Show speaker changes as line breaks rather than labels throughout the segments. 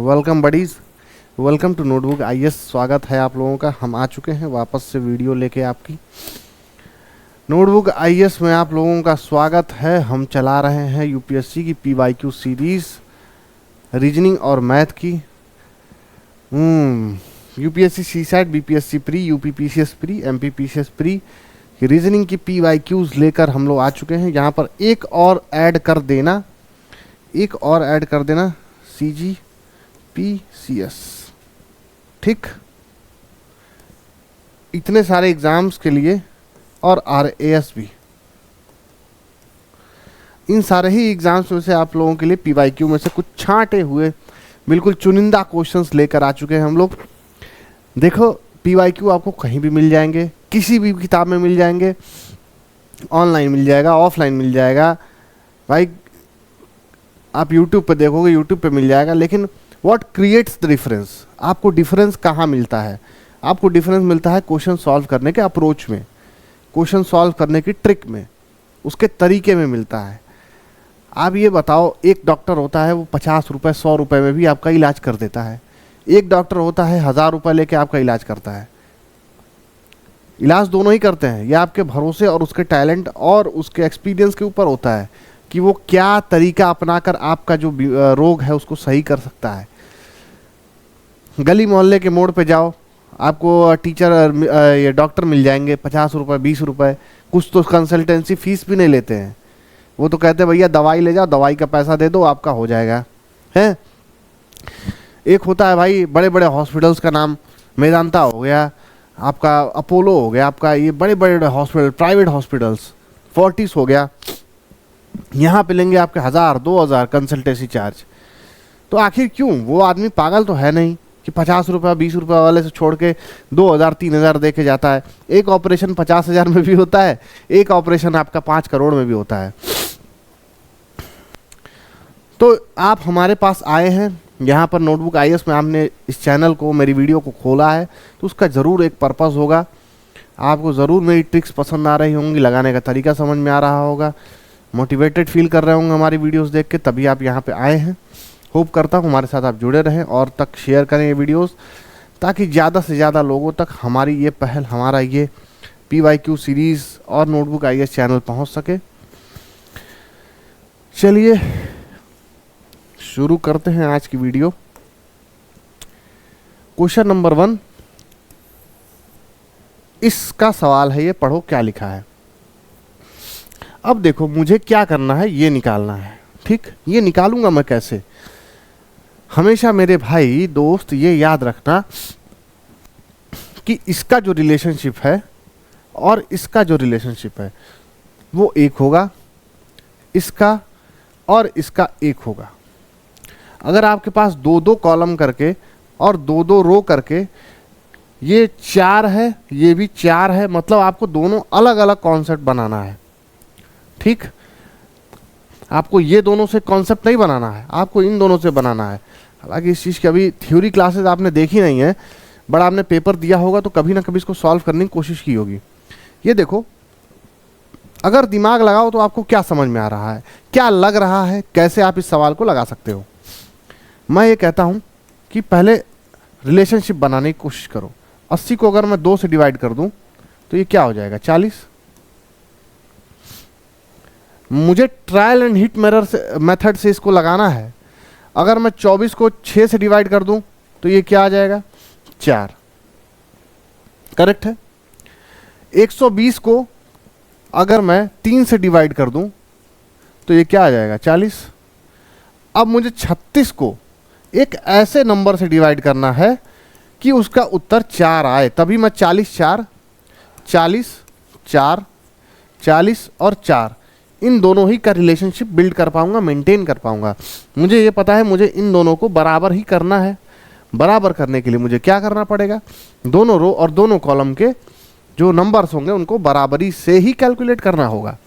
Welcome buddies, welcome to Notebook IAS. स्वागत है आप लोगों का। हम आ चुके हैं वापस से वीडियो लेके आपकी नोटबुक आईएएस में आप लोगों का स्वागत है। हम चला रहे हैं यूपीएससी की पीवाईक्यू सीरीज़ रीजनिंग और मैथ की। UPSC CSAT, BPSC pre, UPPCS pre, MPPCS pre की रीजनिंग की पीवाईक्यूज़ लेकर हम लोग आ चुके हैं। यहाँ पर एक और ऐड कर देना CGPCS। ठीक, इतने सारे एग्जाम्स के लिए और RAS भी, इन सारे ही एग्जाम्स में से आप लोगों के लिए पीवाईक्यू में से कुछ छांटे हुए बिल्कुल चुनिंदा क्वेश्चंस लेकर आ चुके हैं हम लोग। देखो, पीवाईक्यू आपको कहीं भी मिल जाएंगे, किसी भी किताब में मिल जाएंगे, ऑनलाइन मिल जाएगा, ऑफलाइन मिल जाएगा भाई। आप यूट्यूब पे देखोगे, यूट्यूब पे मिल जाएगा। लेकिन व्हाट क्रिएट्स द डिफरेंस, आपको डिफरेंस कहाँ मिलता है? आपको डिफरेंस मिलता है क्वेश्चन सॉल्व करने के अप्रोच में, क्वेश्चन सॉल्व करने की ट्रिक में, उसके तरीके में मिलता है। आप ये बताओ, एक डॉक्टर होता है वो 50 रुपये 100 रुपये में भी आपका इलाज कर देता है। एक डॉक्टर होता है 1000 रुपये लेके आपका इलाज करता है। इलाज दोनों ही करते हैं, यह आपके भरोसे और उसके टैलेंट और उसके एक्सपीरियंस के ऊपर होता है कि वो क्या तरीका अपनाकर आपका जो रोग है उसको सही कर सकता है। गली मोहल्ले के मोड़ पे जाओ, आपको टीचर ये डॉक्टर मिल जाएंगे 50 रुपये 20 रुपये। कुछ तो कंसल्टेंसी फीस भी नहीं लेते हैं, वो तो कहते हैं भैया दवाई ले जाओ, दवाई का पैसा दे दो, आपका हो जाएगा। है एक होता है भाई बड़े बड़े हॉस्पिटल्स का नाम, मेदांता हो गया, आपका अपोलो हो गया, आपका ये बड़े बड़े हॉस्पिटल, प्राइवेट हॉस्पिटल्स, फोर्टिस हो गया, यहाँ पे लेंगे आपके 1000 2000 कंसल्टेंसी चार्ज। तो आखिर क्यों? वो आदमी पागल तो है नहीं कि 50 रुपये 20 रुपये वाले से छोड़ के 2000 3000 दे के जाता है। एक ऑपरेशन 50,000 में भी होता है, एक ऑपरेशन आपका 5 करोड़ में भी होता है। तो आप हमारे पास आए हैं यहाँ पर नोटबुक आईएएस में, आपने इस चैनल को, मेरी वीडियो को खोला है तो उसका ज़रूर एक पर्पज़ होगा। आपको ज़रूर मेरी ट्रिक्स पसंद आ रही होंगी, लगाने का तरीका समझ में आ रहा होगा, मोटिवेटेड फील कर रहे होंगे हमारी वीडियोस देख के, तभी आप यहाँ पे आए हैं। होप करता हूँ हमारे साथ आप जुड़े रहें और तक शेयर करें ये वीडियोस, ताकि ज़्यादा से ज़्यादा लोगों तक हमारी ये पहल, हमारा ये पीवाईक्यू सीरीज़ और नोटबुक आईएएस चैनल पहुँच सके। चलिए शुरू करते हैं आज की वीडियो। क्वेश्चन नंबर 1, इसका सवाल है, ये पढ़ो क्या लिखा है। अब देखो, मुझे क्या करना है, ये निकालना है। ठीक, ये निकालूंगा मैं कैसे? हमेशा मेरे भाई दोस्त ये याद रखना कि इसका जो रिलेशनशिप है और इसका जो रिलेशनशिप है वो एक होगा, इसका और इसका एक होगा। अगर आपके पास 2-2 कॉलम करके और 2-2 रो करके ये 4 है, ये भी 4 है, मतलब आपको दोनों अलग अलग कॉन्सेप्ट बनाना है। ठीक, आपको ये दोनों से कॉन्सेप्ट नहीं बनाना है, आपको इन दोनों से बनाना है। हालांकि इस चीज़ की अभी थ्योरी क्लासेस आपने देखी नहीं है, बड़ा आपने पेपर दिया होगा तो कभी ना कभी इसको सॉल्व करने की कोशिश की होगी। ये देखो, अगर दिमाग लगाओ तो आपको क्या समझ में आ रहा है, क्या लग रहा है, कैसे आप इस सवाल को लगा सकते हो। मैं ये कहता हूँ कि पहले रिलेशनशिप बनाने की कोशिश करो। 80 को अगर मैं 2 से डिवाइड कर दूँ तो ये क्या हो जाएगा? 40। मुझे ट्रायल एंड हिट मेथड से इसको लगाना है। अगर मैं 24 को 6 से डिवाइड कर दूं तो ये क्या आ जाएगा? 4। करेक्ट है। 120 को अगर मैं 3 से डिवाइड कर दूं तो ये क्या आ जाएगा? 40। अब मुझे 36 को एक ऐसे नंबर से डिवाइड करना है कि उसका उत्तर 4 आए, तभी मैं 40 4 40 4 40 और 4 इन दोनों ही का रिलेशनशिप बिल्ड कर पाऊंगा, मेंटेन कर पाऊंगा। मुझे ये पता है मुझे इन दोनों को बराबर ही करना है। बराबर करने के लिए मुझे क्या करना पड़ेगा? दोनों रो और दोनों कॉलम के जो नंबर्स होंगे उनको बराबरी से ही कैलकुलेट करना होगा।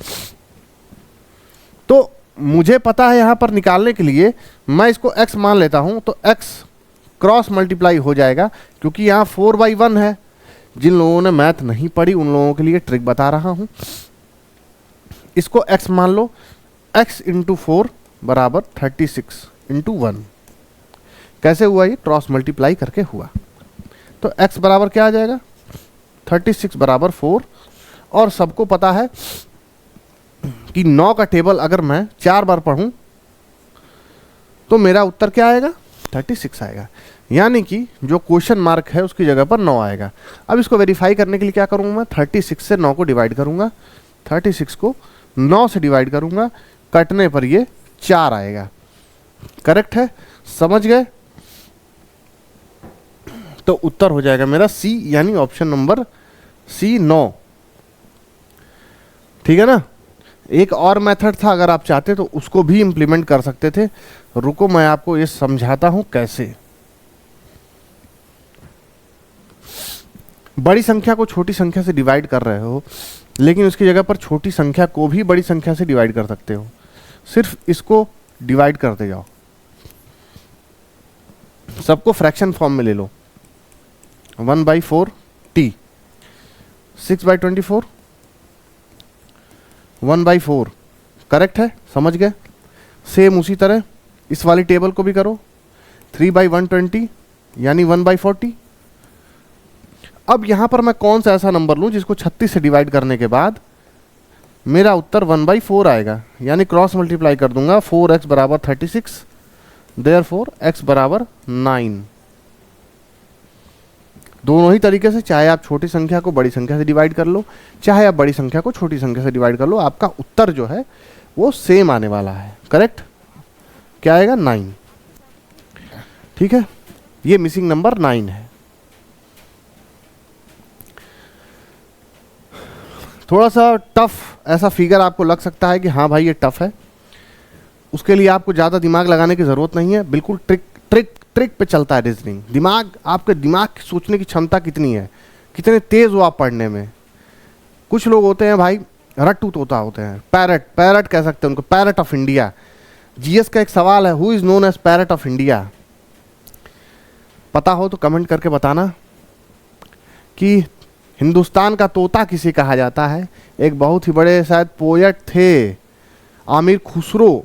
तो मुझे पता है यहाँ पर निकालने के लिए मैं इसको x मान लेता हूँ, तो x क्रॉस मल्टीप्लाई हो जाएगा, क्योंकि यहाँ 4/1 है। जिन लोगों ने मैथ नहीं पढ़ी उन लोगों के लिए ट्रिक बता रहा हूँ। इसको x मान लो, x इंटू 4 बराबर 36 इंटू 1। कैसे हुआ? ये क्रॉस मल्टीप्लाई करके हुआ। तो x बराबर क्या आ जाएगा? 36 बराबर 4। और सबको पता है कि 9 का टेबल अगर मैं 4 बार पढ़ूं तो मेरा उत्तर क्या आएगा? 36 आएगा। यानी कि जो क्वेश्चन मार्क है उसकी जगह पर 9 आएगा। अब इसको वेरीफाई करने के लिए क्या करूंगा मैं? 36 से 9 को डिवाइड करूंगा, 36 को 9 से डिवाइड करूंगा, कटने पर ये 4 आएगा। करेक्ट है? समझ गए? तो उत्तर हो जाएगा मेरा सी, यानी ऑप्शन नंबर सी 9। ठीक है ना? एक और मेथड था, अगर आप चाहते तो उसको भी इंप्लीमेंट कर सकते थे। रुको मैं आपको ये समझाता हूं कैसे। बड़ी संख्या को छोटी संख्या से डिवाइड कर रहे हो, लेकिन उसकी जगह पर छोटी संख्या को भी बड़ी संख्या से डिवाइड कर सकते हो। सिर्फ इसको डिवाइड करते जाओ, सबको फ्रैक्शन फॉर्म में ले लो। 1/4 t, 6/24, 1/4। करेक्ट है? समझ गए? सेम उसी तरह इस वाली टेबल को भी करो, 3/120 यानी 1/40। अब यहां पर मैं कौन सा ऐसा नंबर लूं जिसको 36 से डिवाइड करने के बाद मेरा उत्तर 1/4 आएगा, यानी क्रॉस मल्टीप्लाई कर दूंगा। 4x बराबर 36, देयरफॉर x बराबर 9। दोनों ही तरीके से, चाहे आप छोटी संख्या को बड़ी संख्या से डिवाइड कर लो, चाहे आप बड़ी संख्या को छोटी संख्या से डिवाइड कर लो, आपका उत्तर जो है वो सेम आने वाला है। करेक्ट? क्या आएगा? 9। ठीक है? ये मिसिंग नंबर 9 है। थोड़ा सा टफ ऐसा फिगर आपको लग सकता है कि हाँ भाई ये टफ है, उसके लिए आपको ज़्यादा दिमाग लगाने की ज़रूरत नहीं है। बिल्कुल ट्रिक पे चलता है रीजनिंग। दिमाग, आपके दिमाग की सोचने की क्षमता कितनी है, कितने तेज़ हो आप पढ़ने में। कुछ लोग होते हैं भाई रट्टू तोता होते हैं, पैरट कह सकते हैं उनको, पैरट ऑफ इंडिया। जीएस का एक सवाल है, who is known as parrot of India? पता हो तो कमेंट करके बताना कि हिंदुस्तान का तोता किसे कहा जाता है। एक बहुत ही बड़े शायद पोएट थे, आमिर खुसरो,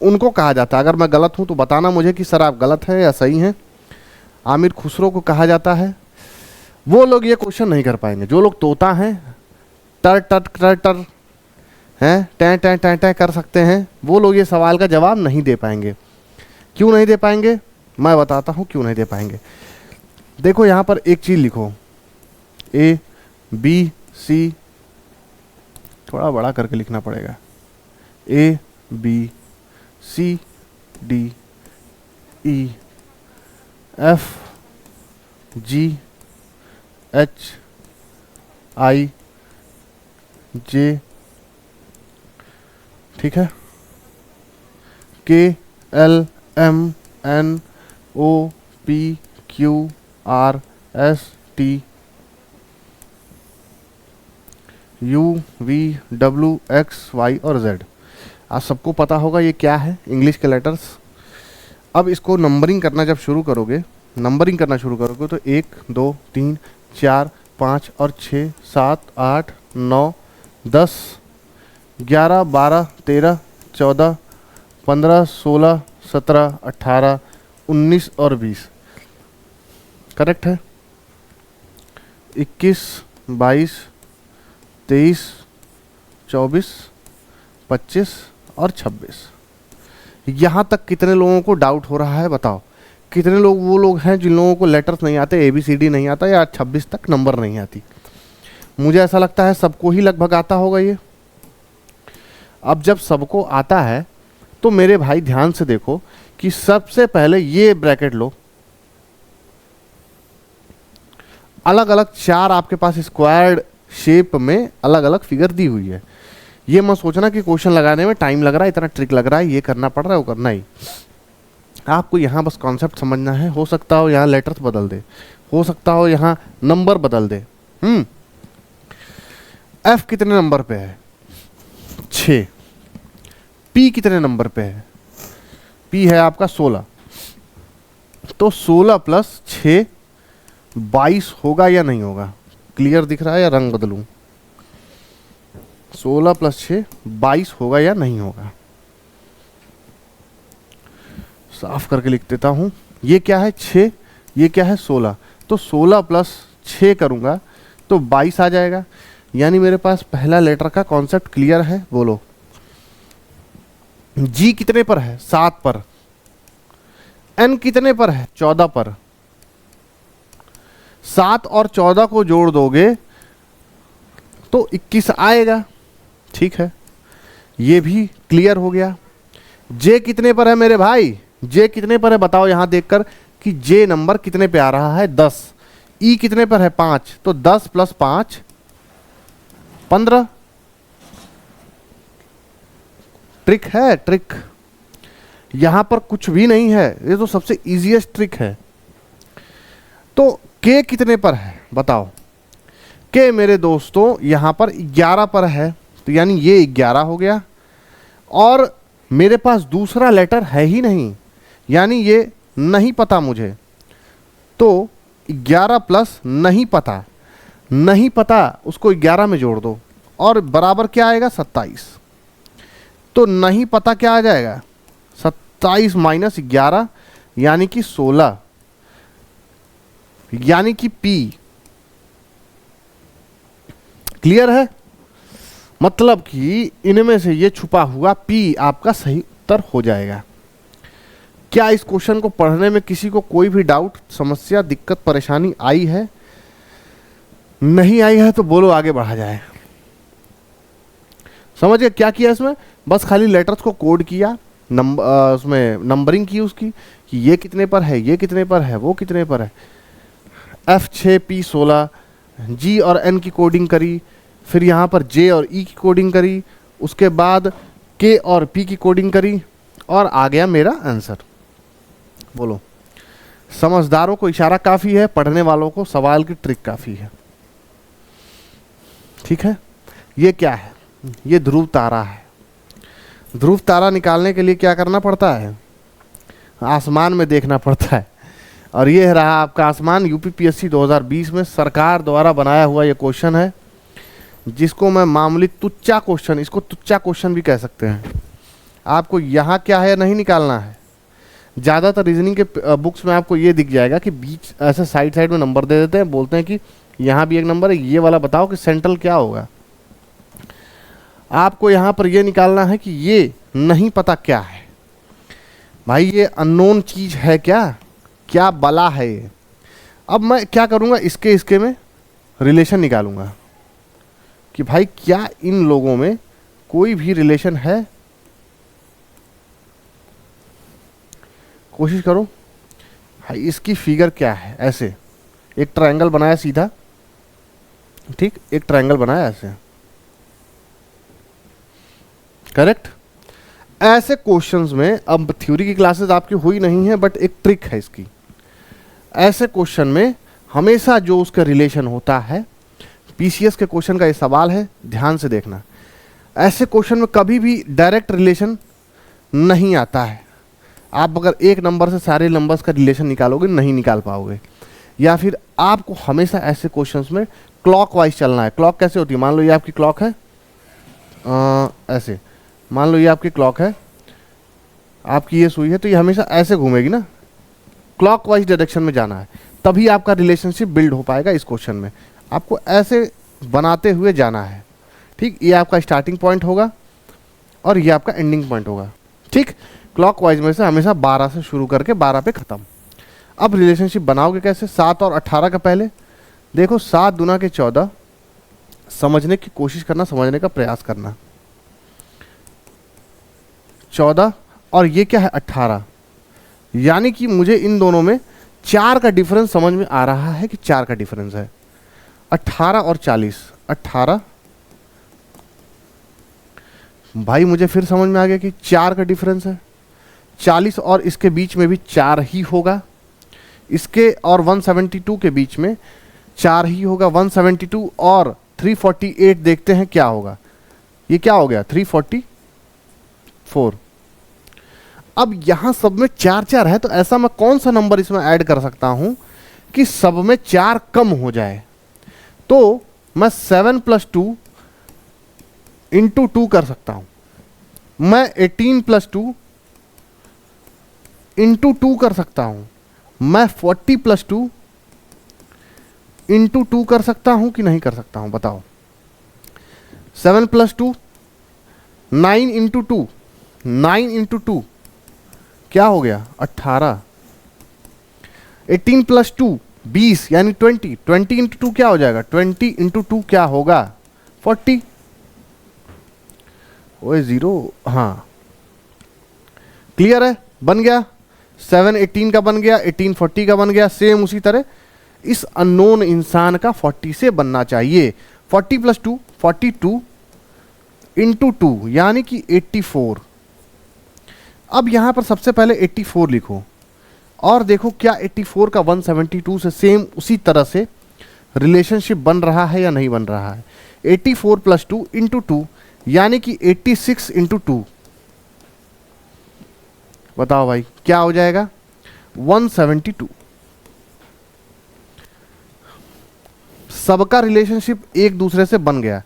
उनको कहा जाता है। अगर मैं गलत हूं तो बताना मुझे कि सर आप गलत हैं या सही हैं। आमिर खुसरो को कहा जाता है। वो लोग ये क्वेश्चन नहीं कर पाएंगे जो लोग तोता हैं, टर टर टर टर हैं, टैं टैं टैं टैं कर सकते हैं, वो लोग ये सवाल का जवाब नहीं दे पाएंगे। क्यों नहीं दे पाएंगे? मैं बताता हूं क्यों नहीं दे पाएंगे। देखो यहां पर एक चीज लिखो, ए बी सी, थोड़ा बड़ा करके लिखना पड़ेगा, A B C D E F G H I J, ठीक है, K L M N O P Q R S T U V W X Y और जेड। आज सबको पता होगा ये क्या है, इंग्लिश के लेटर्स। अब इसको नंबरिंग करना जब शुरू करोगे, नंबरिंग करना शुरू करोगे तो 1 2 3 4 5 और 6 7 8 9 10 11 12 13 14 15 16 17 18 19 और 20। करेक्ट है? 21 22 23 24 25 और 26। यहाँ तक कितने लोगों को डाउट हो रहा है बताओ? कितने लोग वो लोग हैं जिन लोगों को लेटर्स नहीं आते, ABCD नहीं आता, या 26 तक नंबर नहीं आती? मुझे ऐसा लगता है सबको ही लगभग आता होगा ये। अब जब सबको आता है तो मेरे भाई ध्यान से देखो कि सबसे पहले ये ब्रैकेट लो, अलग अलग 4 आपके पास स्क्वायर्ड शेप में अलग अलग फिगर दी हुई है। ये मत सोचना कि क्वेश्चन लगाने में टाइम लग रहा है, इतना ट्रिक लग रहा है, ये करना पड़ रहा है, वो करना ही। आपको यहाँ बस कॉन्सेप्ट समझना है। हो सकता हो यहाँ लेटर्स बदल दे, हो सकता हो यहाँ नंबर बदल दे। एफ कितने नंबर पे है? 6। पी कितने नंबर पे है? पी है आपका 16। तो 16 प्लस 6 22 होगा या नहीं होगा? क्लियर दिख रहा है या रंग बदलूं? 16 प्लस 6 22 होगा या नहीं होगा? साफ करके लिख देता हूं। ये क्या है 6, ये क्या है 16, तो 16 प्लस 6 करूँगा तो 22 आ जाएगा। यानी मेरे पास पहला लेटर का कॉन्सेप्ट क्लियर है। बोलो जी कितने पर है 7 पर, एन कितने पर है 14 पर, 7 और 14 को जोड़ दोगे तो 21 आएगा। ठीक है, ये भी क्लियर हो गया। जे कितने पर है मेरे भाई, जे कितने पर है बताओ यहां देखकर कि जे नंबर कितने पे आ रहा है 10। ई कितने पर है 5, तो 10 प्लस 5 15। ट्रिक है, ट्रिक यहां पर कुछ भी नहीं है, ये तो सबसे इजीएस्ट ट्रिक है। तो के कितने पर है बताओ, के मेरे दोस्तों यहां पर 11 पर है, तो यानी ये 11 हो गया। और मेरे पास दूसरा लेटर है ही नहीं, यानी ये नहीं पता मुझे, तो 11 प्लस नहीं पता, नहीं पता उसको 11 में जोड़ दो और बराबर क्या आएगा 27। तो नहीं पता क्या आ जाएगा 27 माइनस 11 यानी कि 16, यानी कि पी। क्लियर है, मतलब कि इनमें से ये छुपा हुआ पी आपका सही उत्तर हो जाएगा। क्या इस क्वेश्चन को पढ़ने में किसी को कोई भी डाउट, समस्या, दिक्कत, परेशानी आई है? नहीं आई है तो बोलो, आगे बढ़ा जाए। समझ गए क्या किया इसमें? बस खाली लेटर्स को कोड किया, उसमें नंबरिंग की उसकी कि ये कितने पर है, ये कितने पर है, वो कितने पर है। F6 P16 जी और एन की कोडिंग करी, फिर यहाँ पर जे और ई की कोडिंग करी, उसके बाद के और पी की कोडिंग करी और आ गया मेरा आंसर। बोलो, समझदारों को इशारा काफ़ी है, पढ़ने वालों को सवाल की ट्रिक काफ़ी है। ठीक है, ये क्या है? ये ध्रुव तारा है। ध्रुव तारा निकालने के लिए क्या करना पड़ता है? आसमान में देखना पड़ता है। और ये रहा आपका आसमान। यूपीपीएससी 2020 में सरकार द्वारा बनाया हुआ ये क्वेश्चन है, जिसको मैं मामूली तुच्चा क्वेश्चन, इसको तुच्चा क्वेश्चन भी कह सकते हैं। आपको यहाँ क्या है नहीं निकालना है। ज़्यादातर रीजनिंग के बुक्स में आपको ये दिख जाएगा कि बीच ऐसे साइड साइड में नंबर दे देते हैं, बोलते हैं कि यहाँ भी एक नंबर है, ये वाला बताओ कि सेंट्रल क्या होगा। आपको यहाँ पर ये निकालना है कि ये नहीं पता क्या है भाई, ये अननोन चीज़ है क्या, क्या बला है ये। अब मैं क्या करूँगा, इसके में रिलेशन निकालूंगा कि भाई क्या इन लोगों में कोई भी रिलेशन है। कोशिश करो भाई, इसकी फिगर क्या है। ऐसे एक ट्रायंगल बनाया सीधा, ठीक, एक ट्रायंगल बनाया ऐसे, करेक्ट। ऐसे क्वेश्चंस में, अब थ्योरी की क्लासेस आपकी हुई नहीं है बट एक ट्रिक है इसकी। ऐसे क्वेश्चन में हमेशा जो उसका रिलेशन होता है, पीसीएस के क्वेश्चन का ये सवाल है, ध्यान से देखना। ऐसे क्वेश्चन में कभी भी डायरेक्ट रिलेशन नहीं आता है। आप अगर एक नंबर से सारे नंबर्स का रिलेशन निकालोगे नहीं निकाल पाओगे, या फिर आपको हमेशा ऐसे क्वेश्चंस में क्लॉक वाइज चलना है। क्लॉक कैसे होती है? मान लो ये आपकी क्लॉक है, ऐसे मान लो ये आपकी क्लॉक है, आपकी ये सुई है, तो ये हमेशा ऐसे घूमेगी ना, क्लॉक वाइज डायरेक्शन में जाना है, तभी आपका रिलेशनशिप बिल्ड हो पाएगा। इस क्वेश्चन में आपको ऐसे बनाते हुए जाना है, ठीक। ये आपका स्टार्टिंग पॉइंट होगा और ये आपका एंडिंग पॉइंट होगा, ठीक। क्लॉक वाइज में से हमेशा 12 से शुरू करके 12 पे ख़त्म। अब रिलेशनशिप बनाओगे कैसे? 7 और 18 का पहले देखो, 7 दूना के 14, समझने की कोशिश करना, समझने का प्रयास करना। 14 और ये क्या है 18, यानी कि मुझे इन दोनों में 4 का डिफरेंस समझ में आ रहा है कि 4 का डिफरेंस है। 18 और 40, 18 भाई मुझे फिर समझ में आ गया कि 4 का डिफरेंस है। 40 और इसके बीच में भी 4 ही होगा, इसके और 172 के बीच में 4 ही होगा। 172 और 348 देखते हैं क्या होगा। ये क्या हो गया 344। अब यहां सब में 4 है, तो ऐसा मैं कौन सा नंबर इसमें ऐड कर सकता हूं कि सब में 4 कम हो जाए? तो मैं 7 + 2 × 2 कर सकता हूं, मैं 18 + 2 × 2 कर सकता हूं, मैं 40+2 इंटू 2 कर सकता हूं कि नहीं कर सकता हूं, बताओ। 7+2 9 इंटू 2, 9 इंटू 2 क्या हो गया 18। 18+2 20 यानी 20, 20 इंटू 2 क्या हो जाएगा, 20 इंटू 2 क्या होगा 40। ओए 0, हाँ क्लियर है, बन गया। 7 18 का बन गया, 18 40 का बन गया। सेम उसी तरह इस अननोन इंसान का 40 से बनना चाहिए। 40+2 42 इंटू 2 यानी कि 84। अब यहां पर सबसे पहले 84 लिखो और देखो क्या 84 का 172 से सेम उसी तरह से रिलेशनशिप बन रहा है या नहीं बन रहा है। 84+2 इंटू 2 यानी कि 86 इंटू 2, बताओ भाई क्या हो जाएगा 172। सबका रिलेशनशिप एक दूसरे से बन गया।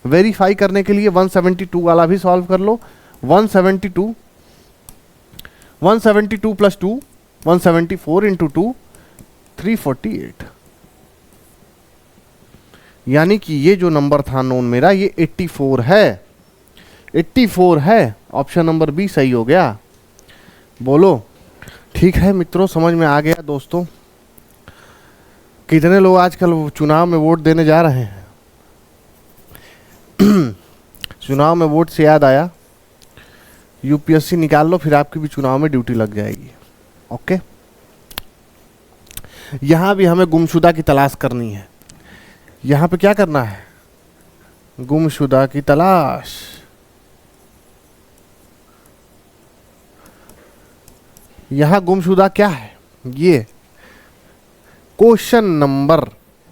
वेरीफाई करने के लिए 172 वाला भी सॉल्व कर लो। 172 +2 174 इंटू 2 348, यानी कि ये जो नंबर था नोन मेरा ये 84 है। 84 है, ऑप्शन नंबर बी सही हो गया। बोलो ठीक है मित्रों, समझ में आ गया दोस्तों। कितने लोग आजकल चुनाव में वोट देने जा रहे हैं। चुनाव में वोट से याद आया, यूपीएससी निकाल लो, फिर आपकी भी चुनाव में ड्यूटी लग जाएगी। ओके, यहां भी हमें गुमशुदा की तलाश करनी है। यहां पे क्या करना है, गुमशुदा की तलाश। यहां गुमशुदा क्या है, ये क्वेश्चन नंबर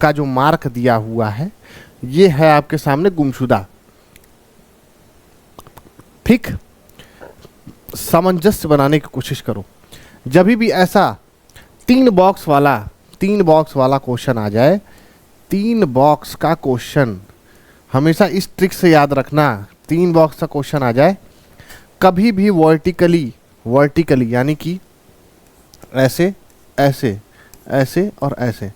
का जो मार्क दिया हुआ है ये है आपके सामने गुमशुदा। ठीक, सामंजस्य बनाने की कोशिश करो। जब भी ऐसा 3 बॉक्स वाला क्वेश्चन आ जाए, 3 बॉक्स का क्वेश्चन हमेशा इस ट्रिक से याद रखना। 3 बॉक्स का क्वेश्चन आ जाए, कभी भी वर्टिकली यानी कि ऐसे ऐसे ऐसे और ऐसे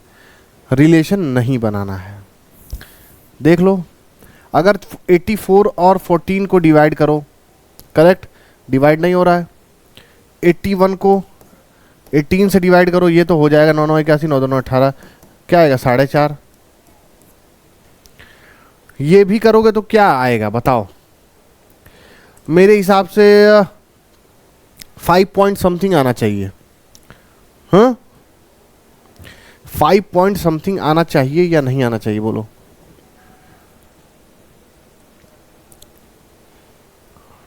रिलेशन नहीं बनाना है। देख लो, अगर 84 और 14 को डिवाइड करो, करेक्ट, डिवाइड नहीं हो रहा है। 81 को 18 से डिवाइड करो, ये तो हो जाएगा 9 9 81 9 9 18, क्या आएगा 4.5। ये भी करोगे तो क्या आएगा बताओ। मेरे हिसाब से 5 पॉइंट समथिंग आना चाहिए। हाँ, 5 पॉइंट समथिंग आना चाहिए या नहीं आना चाहिए, बोलो।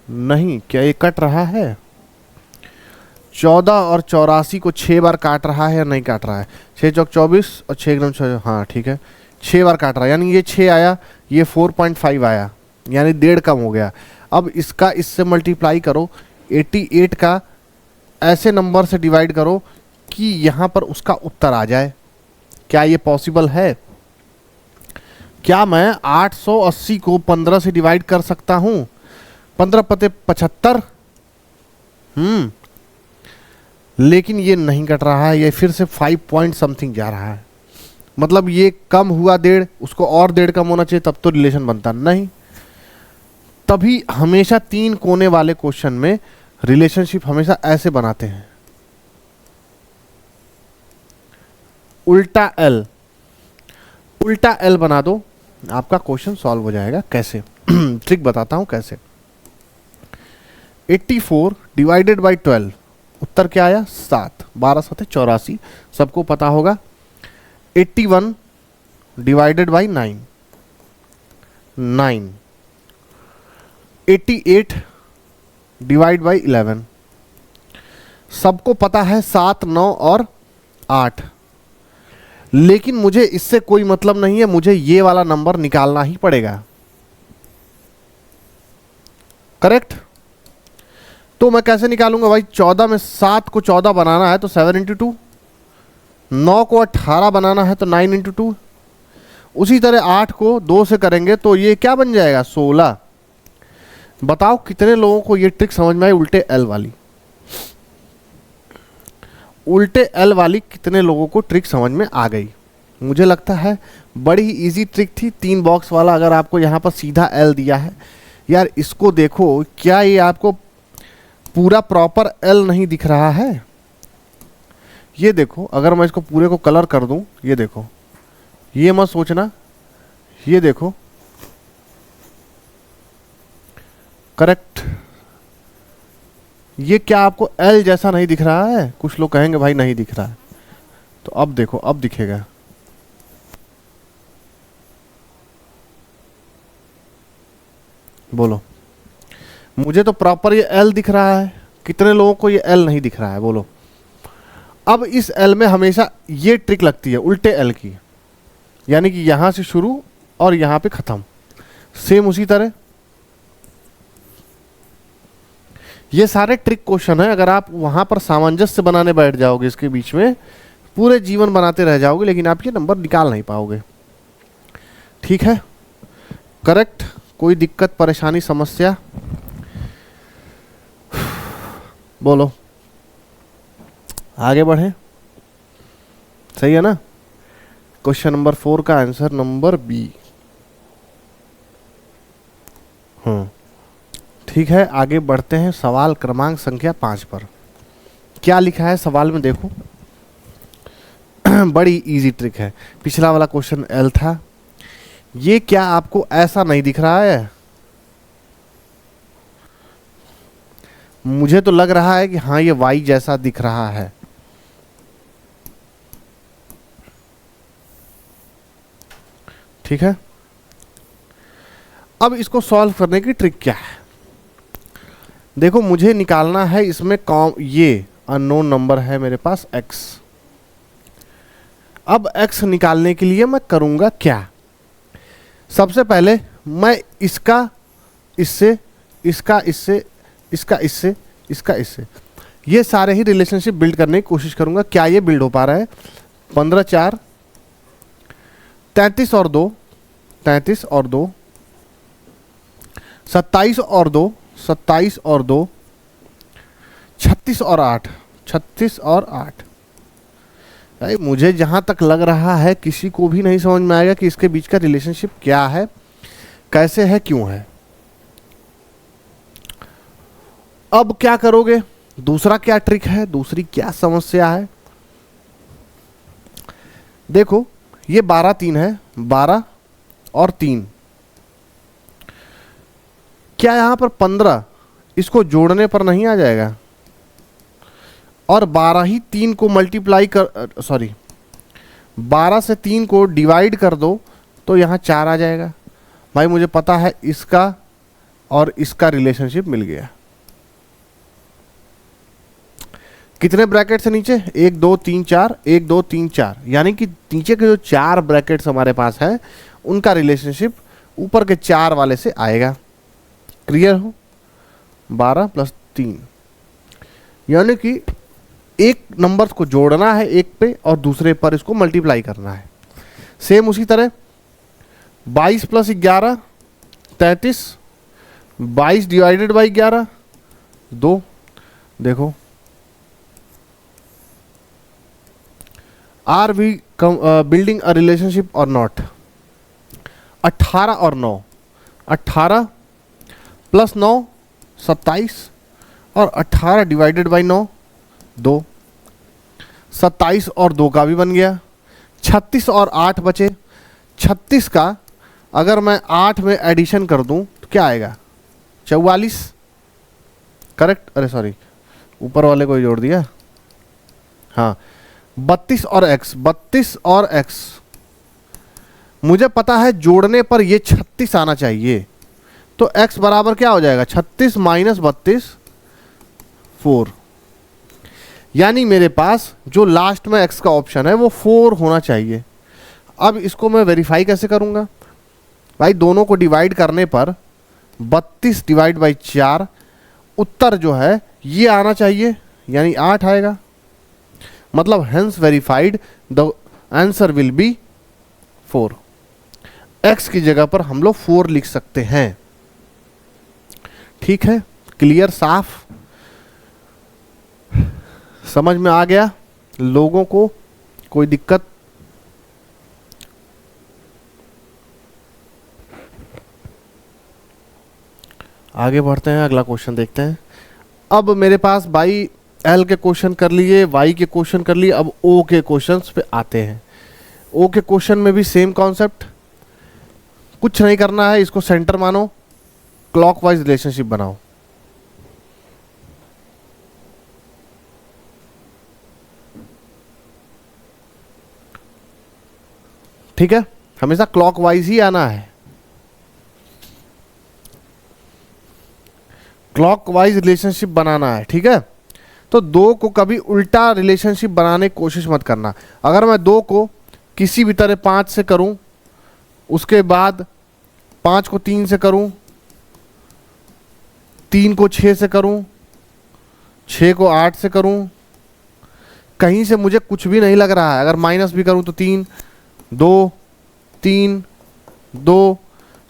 नहीं, क्या ये कट रहा है? 14 और 84 को 6 बार काट रहा है या नहीं काट रहा है? 6 चौक 24 और 6 ग्राम 6, हाँ ठीक है, 6 बार काट रहा है, यानी ये 6 आया, ये 4.5 आया, यानी 1.5 कम हो गया। अब इसका इससे मल्टीप्लाई करो, 88 का ऐसे नंबर से डिवाइड करो कि यहाँ पर उसका उत्तर आ जाए। क्या ये पॉसिबल है? क्या मैं 880 को 15 से डिवाइड कर सकता हूँ? 15 पते 75। लेकिन ये नहीं कट रहा है, ये फिर से 5 पॉइंट समथिंग जा रहा है। मतलब ये कम हुआ 1.5, उसको और 1.5 कम होना चाहिए, तब तो रिलेशन बनता नहीं। तभी हमेशा 3 कोने वाले क्वेश्चन में रिलेशनशिप हमेशा ऐसे बनाते हैं, उल्टा एल बना दो, आपका क्वेश्चन सॉल्व हो जाएगा। कैसे? ट्रिक बताता हूं कैसे। 84 डिवाइडेड बाई 12, उत्तर क्या आया 7, 12 7 84, सबको पता होगा। 81 डिवाइडेड बाई 9, 9। 88 डिवाइड बाई 11, सबको पता है 7 9 और 8। लेकिन मुझे इससे कोई मतलब नहीं है, मुझे ये वाला नंबर निकालना ही पड़ेगा, करेक्ट। तो मैं कैसे निकालूंगा भाई? 14 में 7 को 14 बनाना है तो 7 इंटू 2, 9 को 18 बनाना है तो 9 इंटू 2, उसी तरह 8 को 2 से करेंगे तो ये क्या बन जाएगा 16। बताओ कितने लोगों को ये ट्रिक समझ में आई, उल्टे एल वाली। उल्टे एल वाली कितने लोगों को ट्रिक समझ में आ गई? मुझे लगता है बड़ी ही इजी ट्रिक थी। 3 बॉक्स वाला अगर आपको यहाँ पर सीधा एल दिया है, यार इसको देखो, क्या ये आपको पूरा प्रॉपर एल नहीं दिख रहा है? ये देखो, अगर मैं इसको पूरे को कलर कर दूं, ये देखो, ये मत सोचना, ये देखो, करेक्ट, ये क्या आपको एल जैसा नहीं दिख रहा है? कुछ लोग कहेंगे भाई नहीं दिख रहा है, तो अब देखो, अब दिखेगा। बोलो, मुझे तो प्रॉपर ये एल दिख रहा है, कितने लोगों को ये एल नहीं दिख रहा है? बोलो। अब इस एल में हमेशा ये ट्रिक लगती है उल्टे एल की, यानी कि यहां से शुरू और यहां पे खत्म। सेम उसी तरह ये सारे ट्रिक क्वेश्चन है। अगर आप वहां पर सामंजस्य बनाने बैठ जाओगे इसके बीच में, पूरे जीवन बनाते रह जाओगे, लेकिन आप ये नंबर निकाल नहीं पाओगे। ठीक है, करेक्ट। कोई दिक्कत, परेशानी, समस्या? बोलो, आगे बढ़े। सही है ना? क्वेश्चन नंबर 4 का आंसर नंबर बी। ठीक है, आगे बढ़ते हैं सवाल क्रमांक संख्या 5 पर। क्या लिखा है सवाल में देखो। बड़ी इजी ट्रिक है। पिछला वाला क्वेश्चन एल था, ये क्या आपको ऐसा नहीं दिख रहा है? मुझे तो लग रहा है कि हाँ ये वाई जैसा दिख रहा है। ठीक है, अब इसको सॉल्व करने की ट्रिक क्या है? देखो, मुझे निकालना है इसमें ये अननोन नंबर है मेरे पास x। अब x निकालने के लिए मैं करूंगा क्या? सबसे पहले मैं इसका इससे, इसका इससे, इसका इससे, इसका इससे, ये सारे ही रिलेशनशिप बिल्ड करने की कोशिश करूंगा। क्या ये बिल्ड हो पा रहा है? 15 4 33 और 2 33 और 2 27 और 2 27 और 2 36 और 8 36 और 8। भाई मुझे जहां तक लग रहा है किसी को भी नहीं समझ में आएगा कि इसके बीच का रिलेशनशिप क्या है, कैसे है, क्यों है। अब क्या करोगे? दूसरा क्या ट्रिक है, दूसरी क्या समस्या है? देखो, ये 12 3 है, 12 और 3। क्या यहां पर 15 इसको जोड़ने पर नहीं आ जाएगा? और 12 ही 3 को मल्टीप्लाई कर, सॉरी 12 से 3 को डिवाइड कर दो तो यहां 4 आ जाएगा। भाई मुझे पता है इसका और इसका रिलेशनशिप मिल गया। कितने ब्रैकेट से नीचे? 1 2 3 4, 1 2 3 4, यानी कि नीचे के जो 4 ब्रैकेट्स हमारे पास है उनका रिलेशनशिप ऊपर के 4 वाले से आएगा। क्लियर हो? 12 + 3, यानी कि एक नंबर को जोड़ना है एक पे और दूसरे पर इसको मल्टीप्लाई करना है। सेम उसी तरह 22 + 11 33, 22 डिवाइडेड बाई 11 2। देखो, are we building a relationship or not? 18 और 9, 18 + 9 27 और 18 डिवाइडेड बाई 9 2। 27 और 2 का भी बन गया। 36 और 8 बचे। 36 का अगर मैं 8 में एडिशन कर दूं तो क्या आएगा? 44। करेक्ट? अरे सॉरी, ऊपर वाले को जोड़ दिया। हाँ, 32 और x, 32 और x। मुझे पता है जोड़ने पर ये 36 आना चाहिए, तो x बराबर क्या हो जाएगा? 36 - 32 4। यानी मेरे पास जो लास्ट में x का ऑप्शन है वो 4 होना चाहिए। अब इसको मैं वेरीफाई कैसे करूंगा? भाई दोनों को डिवाइड करने पर 32 डिवाइड बाई 4, उत्तर जो है ये आना चाहिए, यानी 8 आएगा। मतलब hence verified, the answer will be 4। x की जगह पर हम लोग 4 लिख सकते हैं। ठीक है, क्लियर, साफ, समझ में आ गया? लोगों को कोई दिक्कत? आगे बढ़ते हैं, अगला क्वेश्चन देखते हैं। अब मेरे पास बाई एल के क्वेश्चन कर लिए, वाई के क्वेश्चन कर लिए, अब ओ के क्वेश्चंस पे आते हैं। ओ के क्वेश्चन में भी सेम कॉन्सेप्ट, कुछ नहीं करना है, इसको सेंटर मानो, क्लॉकवाइज रिलेशनशिप बनाओ। ठीक है, हमेशा क्लॉकवाइज ही आना है, क्लॉकवाइज रिलेशनशिप बनाना है। ठीक है, तो दो को कभी उल्टा रिलेशनशिप बनाने की कोशिश मत करना। अगर मैं दो को किसी भी तरह 5 से करूं, उसके बाद 5 को 3 से करूं, 3 को 6 से करूं, 6 को 8 से करूं, कहीं से मुझे कुछ भी नहीं लग रहा है। अगर माइनस भी करूं तो 3 2 3 2,